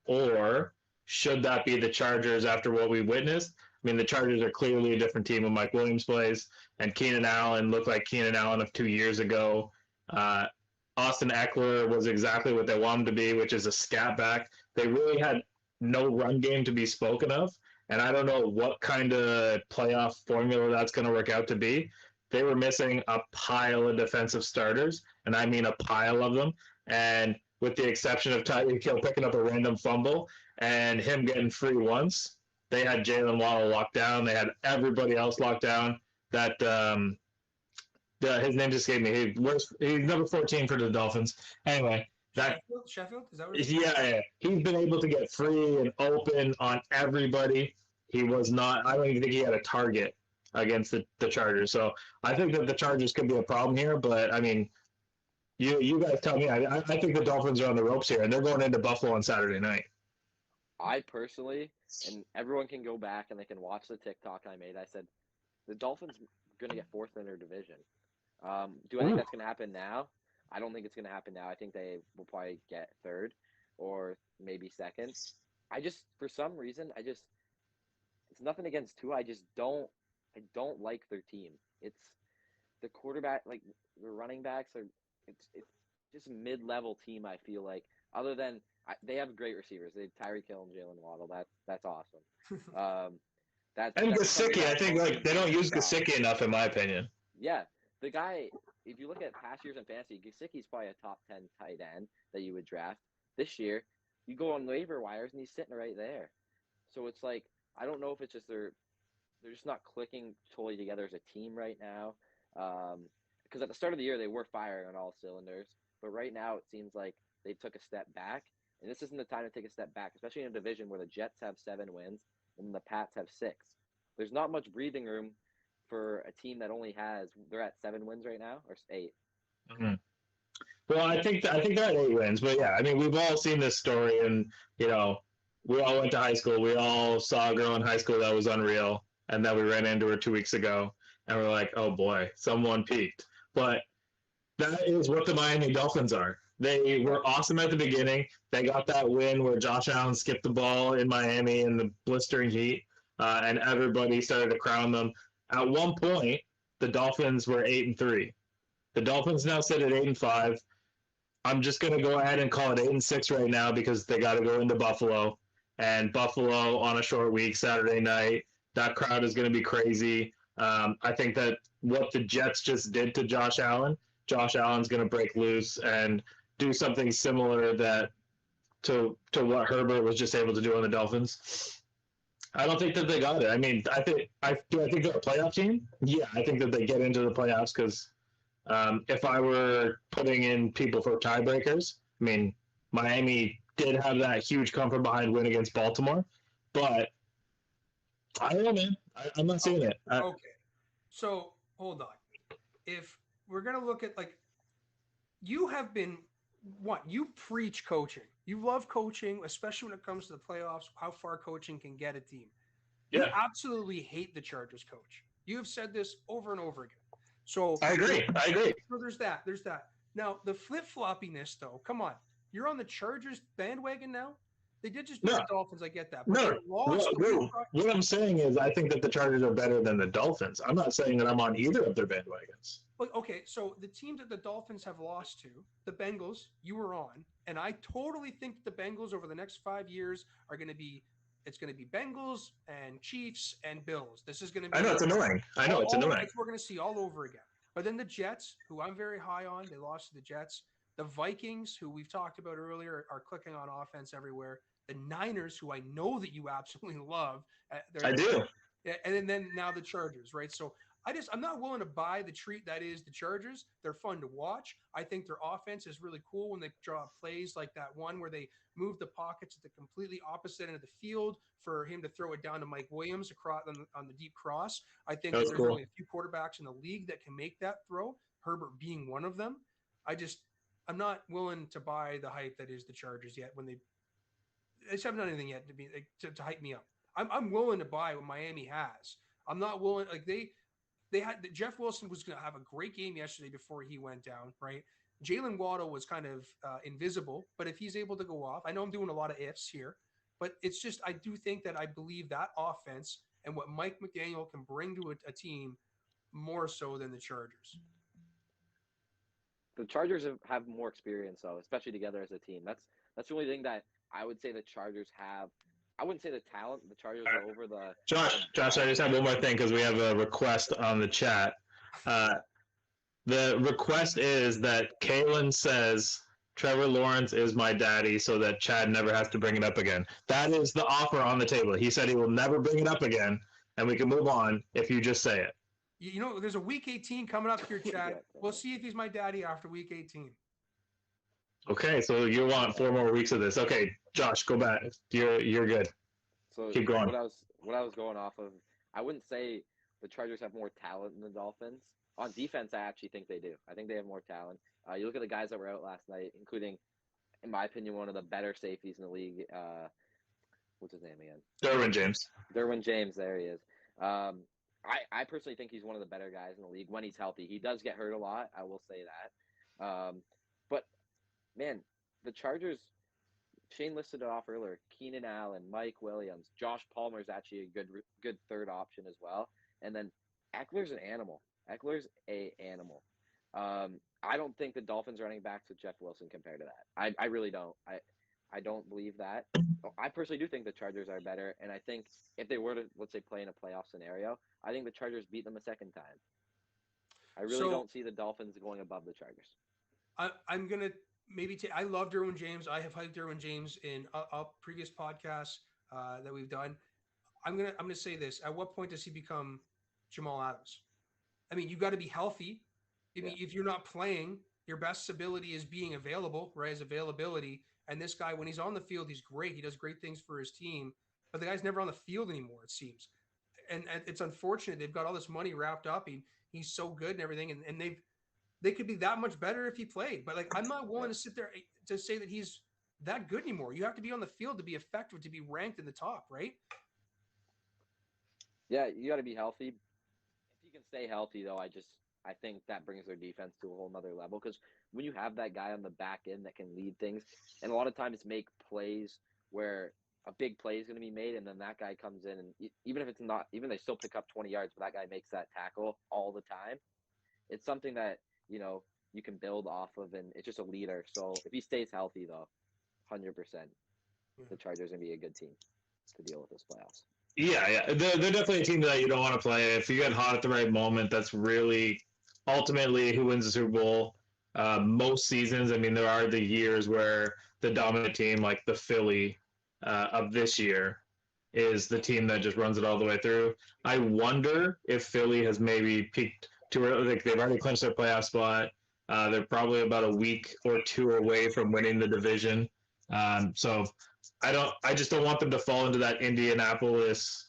Or should that be the Chargers after what we witnessed? I mean, the Chargers are clearly a different team when Mike Williams plays, and Keenan Allen looked like Keenan Allen of 2 years ago. Austin Eckler was exactly what they wanted to be, which is a scat back. They really had no run game to be spoken of, and I don't know what kind of playoff formula that's going to work out to be. They were missing a pile of defensive starters, and I mean a pile of them, and with the exception of Tyreek Hill picking up a random fumble and him getting free once, they had Jalen Waddle locked down. They had everybody else locked down. That His name just escaped me. He's number 14 for the Dolphins. Anyway, Sheffield? Is that what it is? yeah. He's been able to get free and open on everybody. He was not. I don't even think he had a target against the Chargers. So I think that the Chargers could be a problem here. But I mean, you guys tell me. I think the Dolphins are on the ropes here, and they're going into Buffalo on Saturday night. I personally, and everyone can go back and they can watch the TikTok I made. I said the Dolphins are going to get fourth in their division. Do I think that's going to happen now? I don't think it's going to happen now. I think they will probably get third or maybe second. For some reason, it's nothing against Tua. I don't like their team. It's the quarterback, like the running backs it's just a mid-level team. I feel like, other than they have great receivers. They have Tyreek Hill and Jalen Waddle. That's awesome. And Gesicki, I think like they don't use Gesicki enough, in my opinion. Yeah, the guy. If you look at past years in fantasy, Gesicki's probably a top 10 tight end that you would draft. This year, you go on waiver wires and he's sitting right there. So it's like, I don't know if it's just they're just not clicking totally together as a team right now. Because at the start of the year, they were firing on all cylinders. But right now, it seems like they took a step back. And this isn't the time to take a step back, especially in a division where the Jets have 7 wins and the Pats have 6. There's not much breathing room for a team that only they're at 7 wins right now, or 8. Mm-hmm. Well, I think they're at 8 wins, but yeah, I mean, we've all seen this story, and we all went to high school. We all saw a girl in high school that was unreal, and then we ran into her 2 weeks ago, and we're like, oh boy, someone peaked. But that is what the Miami Dolphins are. They were awesome at the beginning. They got that win where Josh Allen skipped the ball in Miami in the blistering heat, and everybody started to crown them. At one point, the Dolphins were 8-3. The Dolphins now sit at 8-5. I'm just going to go ahead and call it 8-6 right now because they got to go into Buffalo. And Buffalo on a short week, Saturday night, that crowd is going to be crazy. I think that what the Jets just did to Josh Allen's going to break loose and do something similar to what Herbert was just able to do on the Dolphins. I don't think that they got it. I mean, I think they're a playoff team? Yeah, I think that they get into the playoffs because if I were putting in people for tiebreakers, I mean, Miami did have that huge come from behind win against Baltimore, but I don't know, man. I'm not seeing it. Okay, so hold on. If we're gonna look at you have been you preach coaching. You love coaching, especially when it comes to the playoffs, how far coaching can get a team. You absolutely hate the Chargers coach. You have said this over and over again. So I agree. So there's that. Now, the flip-floppiness, though, come on. You're on the Chargers bandwagon now? They did just beat the Dolphins. I get that. But what I'm saying is I think that the Chargers are better than the Dolphins. I'm not saying that I'm on either of their bandwagons. Okay, so the teams that the Dolphins have lost to, the Bengals, you were on, and I totally think the Bengals over the next 5 years are going to be Bengals and Chiefs and Bills. This is going to be. I know it's annoying. It's annoying. We're going to see all over again. But then the Jets, who I'm very high on, they lost to the Jets. The Vikings, who we've talked about earlier, are clicking on offense everywhere. The Niners, who I know that you absolutely love. I do. And then now the Chargers, right? So I'm not willing to buy the treat that is the Chargers. They're fun to watch. I think their offense is really cool when they draw plays like that one where they move the pockets at the completely opposite end of the field for him to throw it down to Mike Williams across on the deep cross. I think there's only a few quarterbacks in the league that can make that throw, Herbert being one of them. I'm not willing to buy the hype that is the Chargers yet when they just haven't done anything yet to hype me up. I'm willing to buy what Miami has. I'm not willing, they had Jeff Wilson was going to have a great game yesterday before he went down, right? Jalen Waddle was kind of invisible, but if he's able to go off, I know I'm doing a lot of ifs here, but it's just I do think that I believe that offense and what Mike McDaniel can bring to a team more so than the Chargers. The Chargers have more experience, though, especially together as a team. That's the only thing that I would say the Chargers have. I wouldn't say the talent. The Chargers are over the. Josh, I just have one more thing because we have a request on the chat. The request is that Kalen says Trevor Lawrence is my daddy so that Chad never has to bring it up again. That is the offer on the table. He said he will never bring it up again, and we can move on if you just say it. You know, there's a week 18 coming up here, Chad. Yeah. We'll see if he's my daddy after week 18. Okay, so you want 4 more weeks of this. Okay, Josh, go back. You're good. So Keep going. what I was going off of, I wouldn't say the Chargers have more talent than the Dolphins. On defense, I actually think they do. I think they have more talent. You look at the guys that were out last night, including, in my opinion, one of the better safeties in the league. What's his name again? Derwin James. Derwin James. There he is. I personally think he's one of the better guys in the league when he's healthy. He does get hurt a lot. I will say that. But man, the Chargers. Shane listed it off earlier. Keenan Allen, Mike Williams, Josh Palmer is actually a good third option as well. And then Eckler's an animal. I don't think the Dolphins running backs with Jeff Wilson compared to that. I really don't. I don't believe that. I personally do think the Chargers are better, and I think if they were to, let's say, play in a playoff scenario, I think the Chargers beat them a second time. I really don't see the Dolphins going above the Chargers. I'm going to I love Derwin James. I have hyped Derwin James in previous podcasts that we've done. I'm gonna say this. At what point does he become Jamal Adams? I mean, you got to be healthy. I mean, if you're not playing, your best ability is being available, right? His availability. And this guy, when he's on the field, he's great. He does great things for his team. But the guy's never on the field anymore, it seems. And it's unfortunate. They've got all this money wrapped up. He's so good and everything. And they could be that much better if he played. But, like, I'm not willing to sit there to say that he's that good anymore. You have to be on the field to be effective, to be ranked in the top, right? Yeah, you got to be healthy. If you can stay healthy, though, I think that brings their defense to a whole nother level. Because when you have that guy on the back end that can lead things, and a lot of times make plays where a big play is going to be made, and then that guy comes in, and even if it's not, even they still pick up 20 yards, but that guy makes that tackle all the time. It's something that, you can build off of, and it's just a leader. So if he stays healthy, though, 100%, the Chargers are going to be a good team to deal with this playoffs. Yeah. They're definitely a team that you don't want to play. If you get hot at the right moment, that's really ultimately who wins the Super Bowl. Most seasons, I mean, there are the years where the dominant team, like the Philly of this year, is the team that just runs it all the way through. I wonder if Philly has maybe peaked too early. Like, they've already clinched their playoff spot. They're probably about a week or two away from winning the division. So I just don't want them to fall into that Indianapolis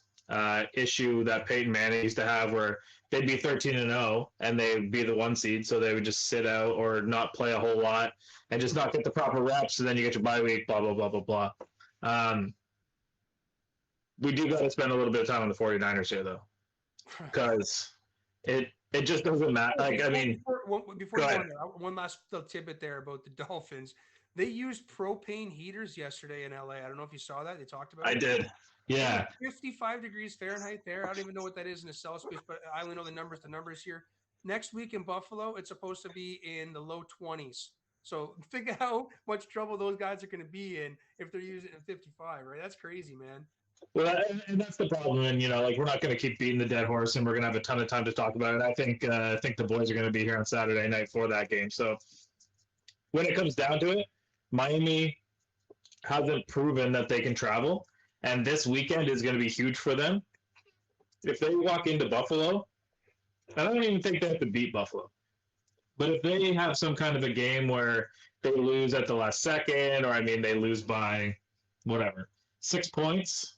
issue that Peyton Manning used to have, where they'd be 13-0 and they'd be the 1 seed, so they would just sit out or not play a whole lot and just not get the proper reps, and then you get your bye week, blah, blah, blah, blah, blah. We do got to spend a little bit of time on the 49ers here, though, because it just doesn't matter. Like, I mean, before you go on there, one last little tidbit there about the Dolphins. They used propane heaters yesterday in LA. I don't know if you saw that. They talked about it. I did. Yeah. 55 degrees Fahrenheit there. I don't even know what that is in a Celsius, but I only know the numbers here. Next week in Buffalo, it's supposed to be in the low 20s. So think of how much trouble those guys are going to be in if they're using it in 55, right? That's crazy, man. Well, and that's the problem. And, like, we're not going to keep beating the dead horse, and we're going to have a ton of time to talk about it. I think the boys are going to be here on Saturday night for that game. So when it comes down to it, Miami hasn't proven that they can travel, and this weekend is going to be huge for them. If they walk into Buffalo, I don't even think they have to beat Buffalo. But if they have some kind of a game where they lose at the last second, or, they lose by, 6 points,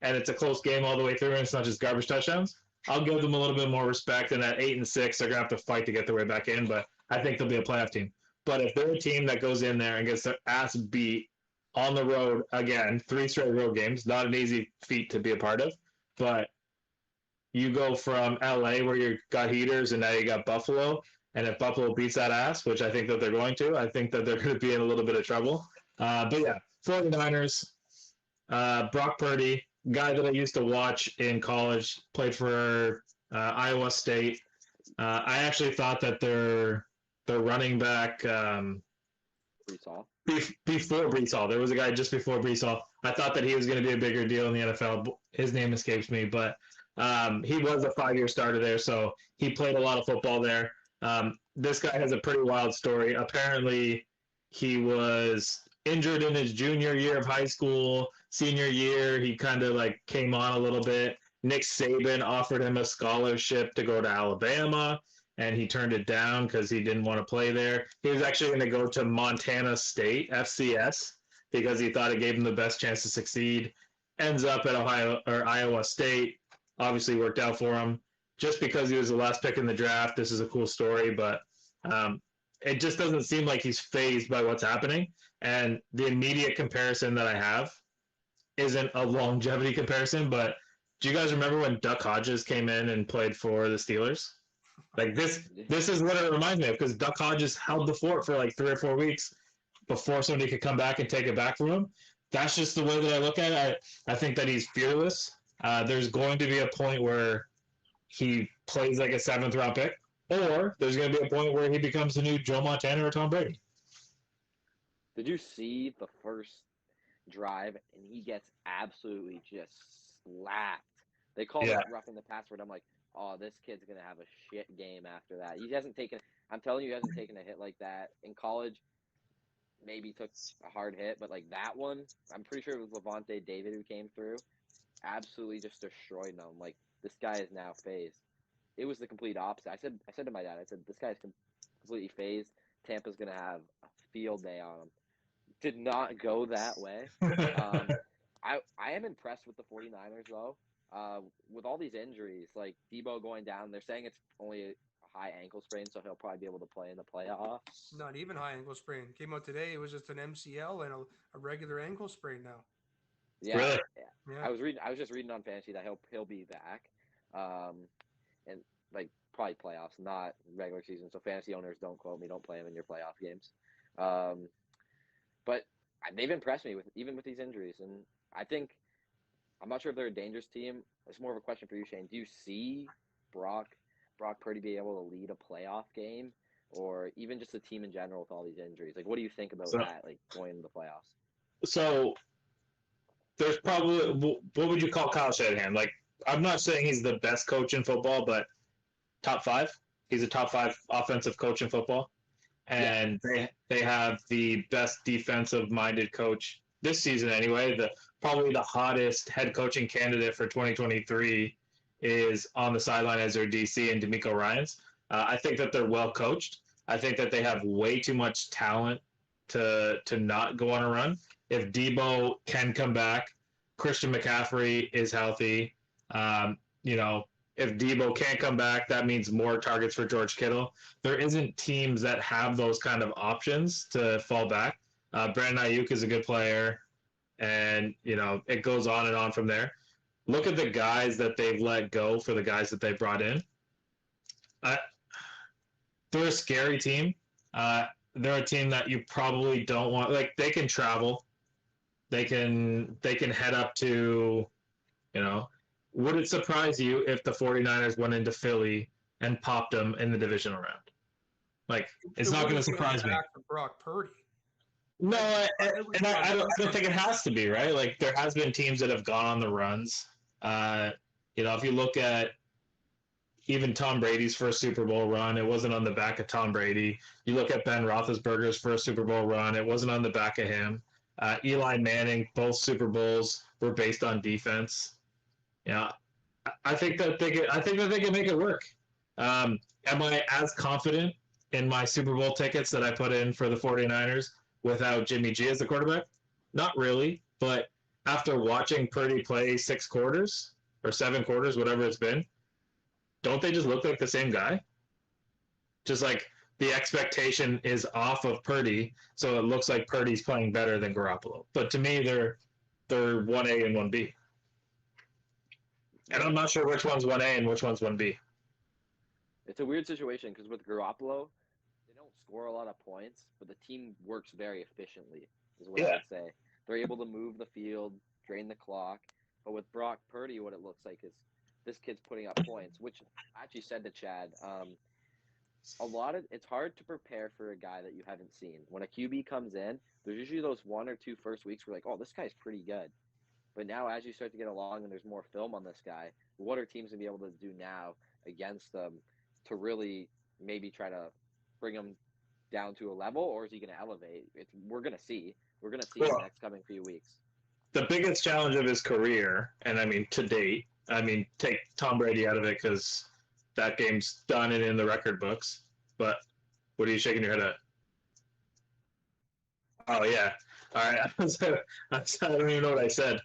and it's a close game all the way through, and it's not just garbage touchdowns, I'll give them a little bit more respect. And at 8-6, they're going to have to fight to get their way back in, but I think they'll be a playoff team. But if they're a team that goes in there and gets their ass beat on the road, again, 3 straight road games, not an easy feat to be a part of, but you go from LA where you got heaters and now you got Buffalo, and if Buffalo beats that ass, which I think that they're going to, I think that they're going to be in a little bit of trouble. But yeah, 49ers, Brock Purdy, guy that I used to watch in college, played for Iowa State. I actually thought that their running back before Brees Hall, there was a guy just before Brees Hall. I thought that he was going to be a bigger deal in the NFL. His name escapes me, but he was a 5-year starter there, so he played a lot of football there. This guy has a pretty wild story. Apparently, he was injured in his junior year of high school. Senior year, he kind of came on a little bit, Nick Saban offered him a scholarship to go to Alabama, and he turned it down because he didn't want to play there. He was actually going to go to Montana State, FCS, because he thought it gave him the best chance to succeed. Ends up at Ohio or Iowa State. Obviously worked out for him. Just because he was the last pick in the draft, this is a cool story, but it just doesn't seem like he's fazed by what's happening. And the immediate comparison that I have isn't a longevity comparison, but do you guys remember when Duck Hodges came in and played for the Steelers? Like this is what it reminds me of, because Duck Hodges held the fort for like 3 or 4 weeks before somebody could come back and take it back from him. That's just the way that I look at it. I think that he's fearless. There's going to be a point where he plays like a 7th round pick, or there's going to be a point where he becomes the new Joe Montana or Tom Brady. Did you see the first drive, and he gets absolutely just slapped? They called it roughing the passer. I'm like, oh, this kid's going to have a shit game after that. He hasn't taken – I'm telling you, he hasn't taken a hit like that. In college, maybe took a hard hit, but like that one, I'm pretty sure it was Levante David who came through. Absolutely just destroyed him. Like, this guy is now phased. It was the complete opposite. I said to my dad, I said, this guy's completely phased. Tampa's going to have a field day on him. Did not go that way. I am impressed with the 49ers, though. With all these injuries, like Debo going down, they're saying it's only a high ankle sprain, so he'll probably be able to play in the playoffs. Not even high ankle sprain. Came out today. It was just an MCL and a regular ankle sprain now. Yeah, really? Yeah. I was just reading on fantasy that he'll be back, and like probably playoffs, not regular season. So fantasy owners, don't quote me. Don't play him in your playoff games. But they've impressed me with these injuries, and I think I'm not sure if they're a dangerous team. It's more of a question for you, Shane. Do you see Brock Purdy be able to lead a playoff game, or even just the team in general with all these injuries? Like, what do you think about that? Like going into the playoffs. So there's probably, what would you call Kyle Shanahan? Like, I'm not saying he's the best coach in football, but top 5. He's a top 5 offensive coach in football. And they have the best defensive-minded coach this season anyway. Probably the hottest head coaching candidate for 2023 is on the sideline as their DC and DeMeco Ryans. I think that they're well coached. I think that they have way too much talent to not go on a run. If Debo can come back, Christian McCaffrey is healthy. If Debo can't come back, that means more targets for George Kittle. There isn't teams that have those kind of options to fall back. Brandon Ayuk is a good player, and it goes on and on from there. Look at the guys that they've let go for the guys that they brought in. They're a scary team. They're a team that you probably don't want. Like, they can travel. They can head up to, would it surprise you if the 49ers went into Philly and popped them in the divisional round? Like, it's not going to surprise me. For Brock Purdy. No, I don't think it has to be, right? Like, there has been teams that have gone on the runs. If you look at even Tom Brady's first Super Bowl run, it wasn't on the back of Tom Brady. You look at Ben Roethlisberger's first Super Bowl run, it wasn't on the back of him. Eli Manning, both Super Bowls were based on defense. I think that they can make it work. Am I as confident in my Super Bowl tickets that I put in for the 49ers without Jimmy G as the quarterback? Not really, but after watching Purdy play 6 quarters or 7 quarters, whatever it's been, don't they just look like the same guy? Just like the expectation is off of Purdy, so it looks like Purdy's playing better than Garoppolo. But to me, they're 1A and 1B. And I'm not sure which one's 1A and which one's 1B. It's a weird situation because with Garoppolo, they don't score a lot of points, but the team works very efficiently, is what I would say. They're able to move the field, drain the clock. But with Brock Purdy, what it looks like is this kid's putting up points, which I actually said to Chad, it's hard to prepare for a guy that you haven't seen. When a QB comes in, there's usually those 1 or 2 first weeks where like, oh, this guy's pretty good. But now as you start to get along and there's more film on this guy, what are teams going to be able to do now against them to really maybe try to bring him down to a level, or is he going to elevate? We're going to see. We're going to see in the next coming few weeks. The biggest challenge of his career, and I mean to date, I mean, take Tom Brady out of it because that game's done and in the record books. But what are you shaking your head at? Oh yeah. All right. I don't even know what I said.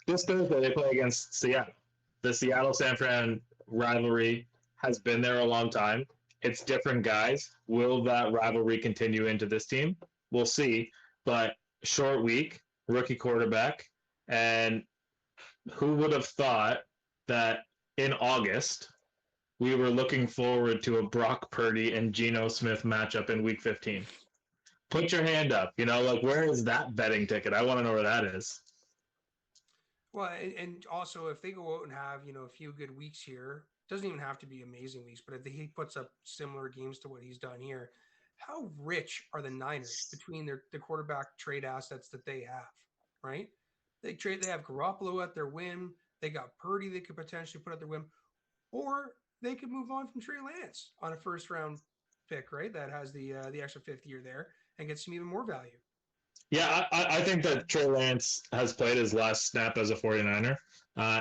This Thursday they play against Seattle. The Seattle-San Fran rivalry has been there a long time. It's different guys. Will that rivalry continue into this team? We'll see. But short week, rookie quarterback, and who would have thought that in August we were looking forward to a Brock Purdy and Geno Smith matchup in Week 15? Put your hand up. Like, where is that betting ticket? I want to know where that is. Well, and also if they go out and have a few good weeks here, doesn't even have to be amazing weeks, but if he puts up similar games to what he's done here, how rich are the Niners between the quarterback trade assets that they have, right? They have Garoppolo at their whim. They got Purdy they could potentially put at their whim, or they could move on from Trey Lance on a first round pick, right? That has the extra fifth year there and get some even more value. Yeah, I think that Trey Lance has played his last snap as a 49er.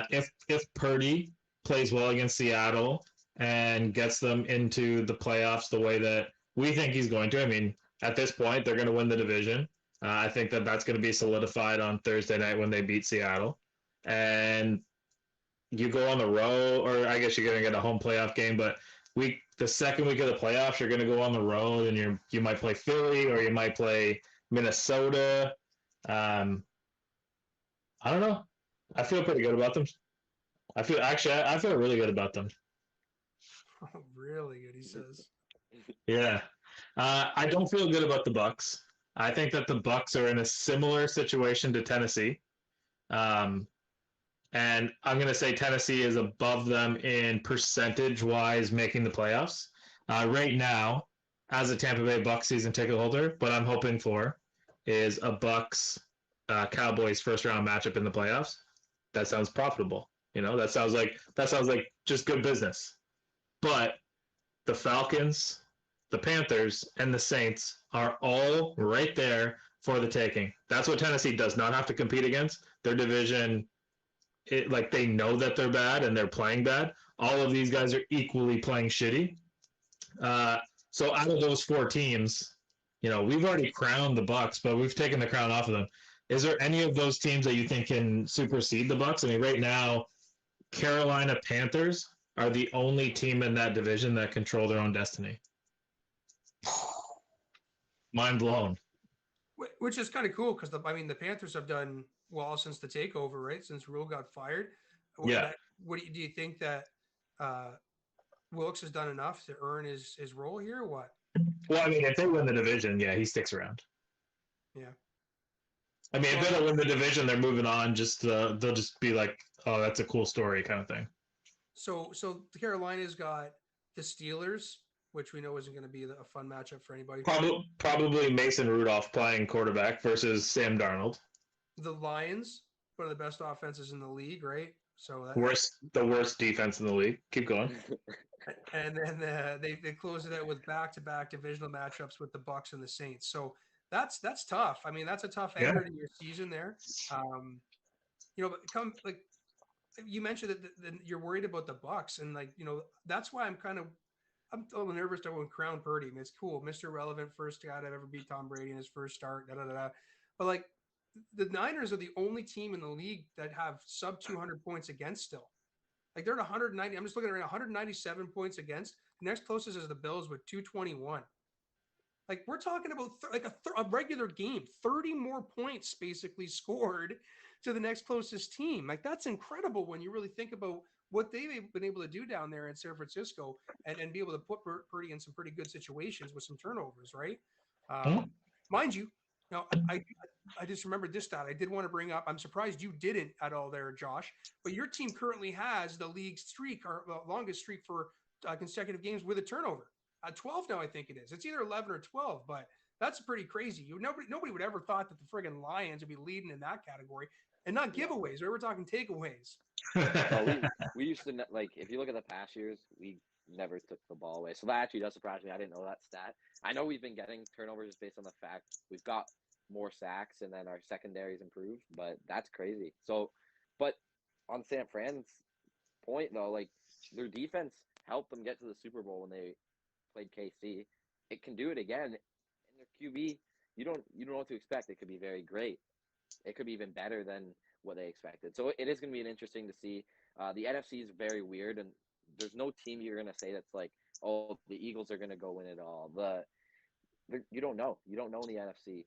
If Purdy plays well against Seattle and gets them into the playoffs the way that we think he's going to, I mean, at this point, they're going to win the division. I think that that's going to be solidified on Thursday night when they beat Seattle. And you go on the road, or I guess you're going to get a home playoff game, but the second week of the playoffs, you're going to go on the road and you might play Philly or you might play Minnesota. I don't know. I feel pretty good about them. I feel really good about them. Oh, really good, he says. Yeah. I don't feel good about the Bucs. I think that the Bucs are in a similar situation to Tennessee. And I'm going to say Tennessee is above them in percentage-wise making the playoffs. Right now, as a Tampa Bay Bucs season ticket holder, what I'm hoping for is a Bucs Cowboys first round matchup in the playoffs. That sounds profitable. That sounds like just good business. But the Falcons, the Panthers, and the Saints are all right there for the taking. That's what Tennessee does not have to compete against. Their division, they know that they're bad and they're playing bad. All of these guys are equally playing shitty. So out of those four teams, we've already crowned the Bucs, but we've taken the crown off of them. Is there any of those teams that you think can supersede the Bucs? I mean, right now, Carolina Panthers are the only team in that division that control their own destiny. Mind blown. Which is kind of cool because the Panthers have done well since the takeover, right? Since Rule got fired. Yeah. Do you think that Wilkes has done enough to earn his role here? Or what? Well, I mean, if they win the division, yeah, he sticks around. Yeah. I mean, if they don't win the division, they're moving on. They'll just be like, oh, that's a cool story kind of thing. So the Carolinas got the Steelers, which we know isn't going to be a fun matchup for anybody. Probably Mason Rudolph playing quarterback versus Sam Darnold. The Lions, one of the best offenses in the league, right? So the worst defense in the league. Keep going. And then they close it out with back-to-back divisional matchups with the Bucs and the Saints. So that's tough. I mean, that's a tough end to your season there. But you mentioned that you're worried about the Bucs, and that's why I'm a little nervous to win Crown Purdy. I mean, it's cool, Mr. Relevant, first guy to ever beat Tom Brady in his first start. But the Niners are the only team in the league that have sub 200 points against still. They're at 190. I'm just looking at 197 points against. The next closest is the Bills with 221. We're talking about a regular game, 30 more points basically scored to the next closest team. That's incredible when you really think about what they've been able to do down there in San Francisco and be able to put Purdy in some pretty good situations with some turnovers, right? Mind you, now I just remembered this stat. I did want to bring up. I'm surprised you didn't at all there, Josh. But your team currently has the league streak, or longest streak for consecutive games with a turnover. 12 now, I think it is. It's either 11 or 12, but that's pretty crazy. Nobody would ever thought that the friggin' Lions would be leading in that category, and not giveaways. Right? We're talking takeaways. We used to if you look at the past years, we never took the ball away. So that actually does surprise me. I didn't know that stat. I know we've been getting turnovers just based on the fact we've got more sacks and then our secondary's improved, but that's crazy. So, but on San Fran's point though, like their defense helped them get to the Super Bowl when they played KC. It can do it again. And their QB, you don't know what to expect. It could be very great. It could be even better than what they expected. So it is going to be an interesting to see. The NFC is very weird, and there's no team you're going to say that's like, oh, the Eagles are going to go win it all. You don't know. You don't know in the NFC.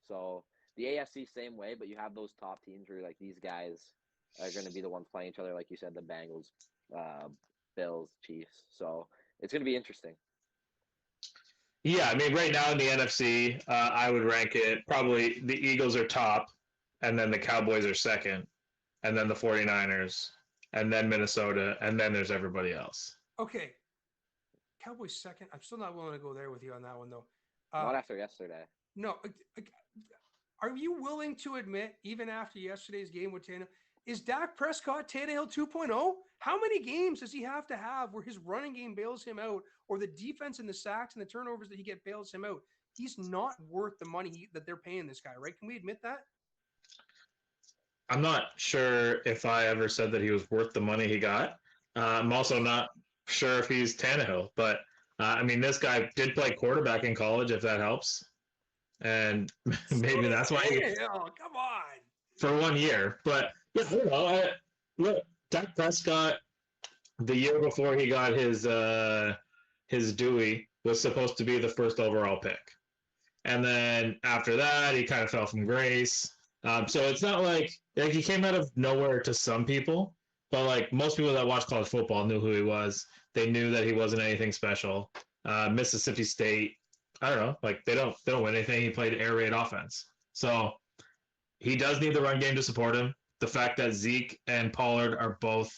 So the AFC same way, but you have those top teams where like these guys are going to be the ones playing each other, like you said, the Bengals, Bills, Chiefs. So it's going to be interesting. Yeah, I mean, right now in the NFC, I would rank it probably the Eagles are top, and then the Cowboys are second, and then the 49ers, and then Minnesota, and then there's everybody else. Okay. Cowboys second. I'm still not willing to go there with you on that one, though. Not after yesterday. No. Are you willing to admit, even after yesterday's game with Tannehill, is Dak Prescott Tannehill 2.0? How many games does he have to have where his running game bails him out, or the defense and the sacks and the turnovers that he gets bails him out? He's not worth the money that they're paying this guy, right? Can we admit that? I'm not sure if I ever said that he was worth the money he got. I'm also not sure if he's Tannehill, but I mean, this guy did play quarterback in college, if that helps. And maybe that's why come on. For 1 year. But yeah, I don't know. Look, Dak Prescott, the year before he got his Dewey, was supposed to be the first overall pick. And then after that, he kind of fell from grace. So it's not like he came out of nowhere to some people, but like most people that watch college football knew who he was. They knew that he wasn't anything special. Mississippi State, I don't know, like they don't win anything. He played air raid offense, so he does need the run game to support him. The fact that Zeke and Pollard are both,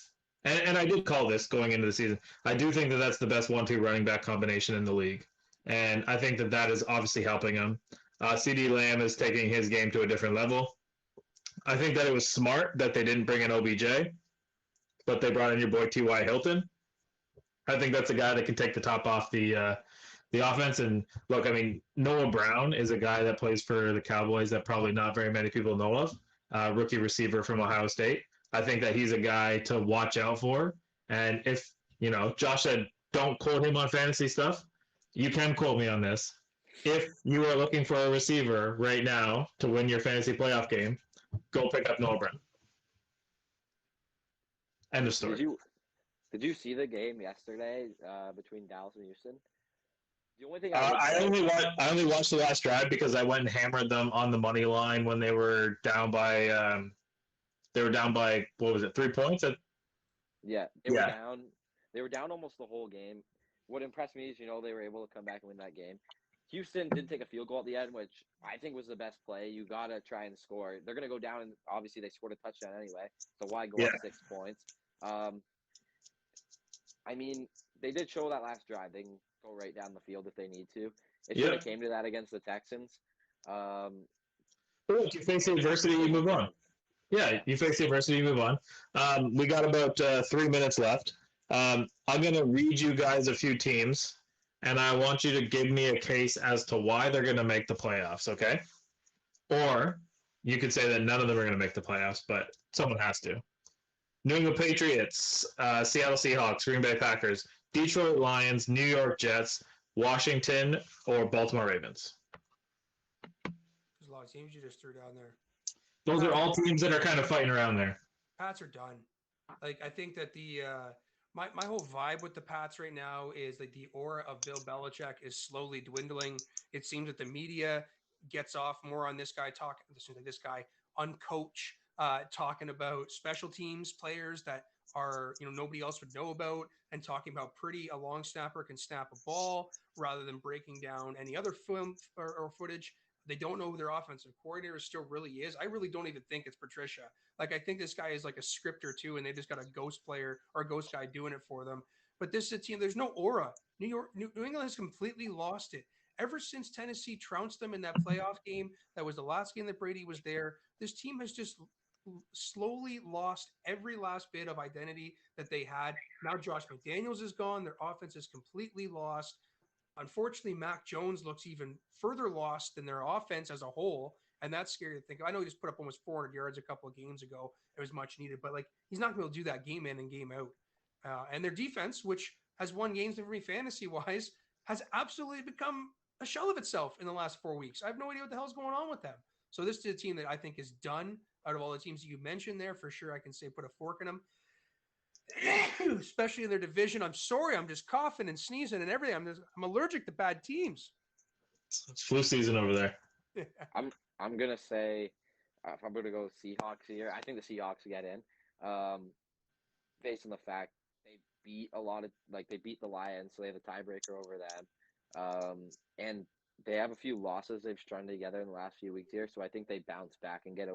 and I did call this going into the season. I do think that that's the best 1-2 running back combination in the league, and I think that that is obviously helping him. CD Lamb is taking his game to a different level. I think that it was smart that they didn't bring in OBJ, but they brought in your boy T.Y. Hilton. I think that's a guy that can take the top off the offense. And look, I mean, Noah Brown is a guy that plays for the Cowboys that probably not very many people know of. Rookie receiver from Ohio State. I think that he's a guy to watch out for. And if, Josh said, don't quote him on fantasy stuff, you can quote me on this. If you are looking for a receiver right now to win your fantasy playoff game, go pick up Noah Brown. End of story. Did you see the game yesterday between Dallas and Houston? The only thing I only watched the last drive because I went and hammered them on the money line when they were down by what was it, 3 points? They were down almost the whole game. What impressed me is they were able to come back and win that game. Houston did take a field goal at the end, which I think was the best play. You gotta try and score. They're gonna go down, and obviously they scored a touchdown anyway. So why go up 6 points? I mean, they did show that last drive. They can go right down the field if they need to. It should have came to that against the Texans. Look, you face the adversity, you move on. Yeah, you face the adversity, you move on. We got about 3 minutes left. I'm going to read you guys a few teams, and I want you to give me a case as to why they're going to make the playoffs, okay? Or you could say that none of them are going to make the playoffs, but someone has to. New England Patriots, Seattle Seahawks, Green Bay Packers, Detroit Lions, New York Jets, Washington, or Baltimore Ravens. There's a lot of teams you just threw down there. Those are all teams that are kind of fighting around there. Pats are done. Like, I think that the my whole vibe with the Pats right now is like the aura of Bill Belichick is slowly dwindling. It seems that the media gets off more on this guy talking. This guy uncoach talking about special teams players that are nobody else would know about, and talking about pretty a long snapper can snap a ball rather than breaking down any other film or footage. They don't know who their offensive coordinator still really is. I really don't even think it's Patricia. Like, I think this guy is like a scripter too, and they just got a ghost player or a ghost guy doing it for them. But this is a team, there's no aura. New England has completely lost it. Ever since Tennessee trounced them in that playoff game, that was the last game that Brady was there, this team has just slowly lost every last bit of identity that they had. Now Josh McDaniels is gone. Their offense is completely lost. Unfortunately, Mac Jones looks even further lost than their offense as a whole. And that's scary to think of. I know he just put up almost 400 yards a couple of games ago. It was much needed, but like he's not going to be able to do that game in and game out. And their defense, which has won games for me fantasy wise, has absolutely become a shell of itself in the last 4 weeks. I have no idea what the hell's going on with them. So this is a team that I think is done out of all the teams that you mentioned there. For sure, I can say put a fork in them, especially in their division. I'm sorry, I'm just coughing and sneezing and everything. I'm allergic to bad teams. It's flu season over there. I'm gonna say, if I'm gonna go Seahawks here, I think the Seahawks get in, based on the fact they beat the Lions, so they have a tiebreaker over them, and they have a few losses they've strung together in the last few weeks here, so I think they bounce back and get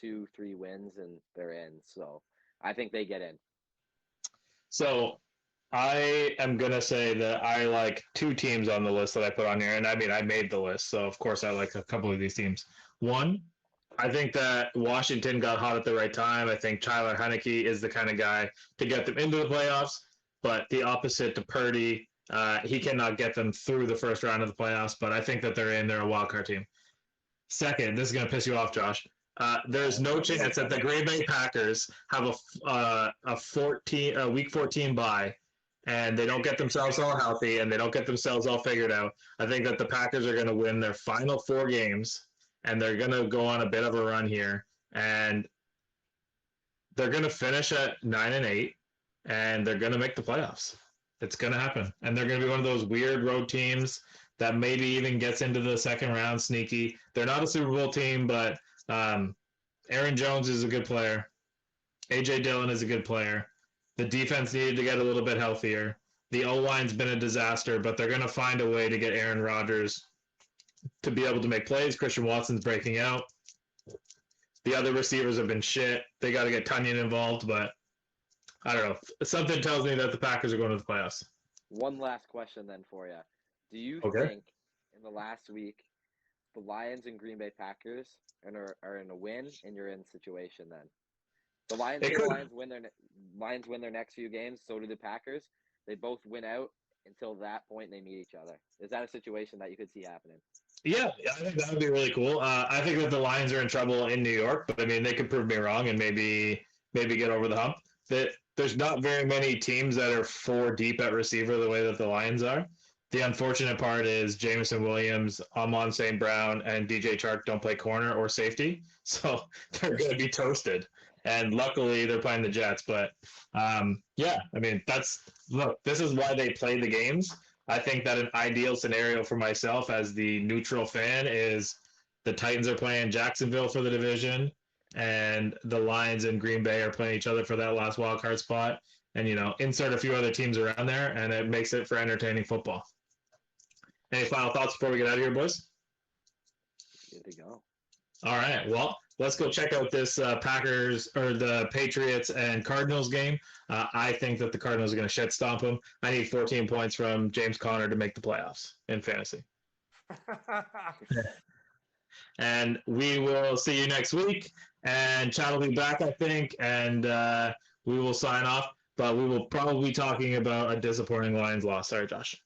2-3 wins and they're in. So I think they get in. So I am going to say that I like 2 teams on the list that I put on here. And I mean, I made the list. So, of course, I like a couple of these teams. One, I think that Washington got hot at the right time. I think Tyler Heineke is the kind of guy to get them into the playoffs. But the opposite to Purdy, he cannot get them through the first round of the playoffs. But I think that they're a wildcard team. Second, this is going to piss you off, Josh. There's no chance that the Green Bay Packers have a week 14 bye, and they don't get themselves all healthy, and they don't get themselves all figured out. I think that the Packers are going to win their final 4 games, and they're going to go on a bit of a run here, and they're going to finish at 9-8, and they're going to make the playoffs. It's going to happen, and they're going to be one of those weird road teams that maybe even gets into the second round sneaky. They're not a Super Bowl team, but Aaron Jones is a good player. A.J. Dillon is a good player. The defense needed to get a little bit healthier. The O-line's been a disaster, but they're going to find a way to get Aaron Rodgers to be able to make plays. Christian Watson's breaking out. The other receivers have been shit. They got to get Tunyon involved, but I don't know. Something tells me that the Packers are going to the playoffs. One last question then for you. Do you think in the last week the Lions and Green Bay Packers are in a win and you're in situation then? The Lions win their next few games, so do the Packers. They both win out until that point they meet each other. Is that a situation that you could see happening? Yeah, I think that would be really cool. I think that the Lions are in trouble in New York, but I mean they could prove me wrong and maybe get over the hump. There's not very many teams that are 4 deep at receiver the way that the Lions are. The unfortunate part is Jameson Williams, Amon St. Brown, and DJ Chark don't play corner or safety, so they're going to be toasted. And luckily, they're playing the Jets. But, yeah, I mean, this is why they play the games. I think that an ideal scenario for myself as the neutral fan is the Titans are playing Jacksonville for the division, and the Lions and Green Bay are playing each other for that last wild card spot. And, insert a few other teams around there, and it makes it for entertaining football. Any final thoughts before we get out of here, boys? Good to go. All right. Well, let's go check out this Packers or the Patriots and Cardinals game. I think that the Cardinals are going to shit stomp them. I need 14 points from James Conner to make the playoffs in fantasy. And we will see you next week. And Chad will be back, I think, and we will sign off. But we will probably be talking about a disappointing Lions loss. Sorry, Josh.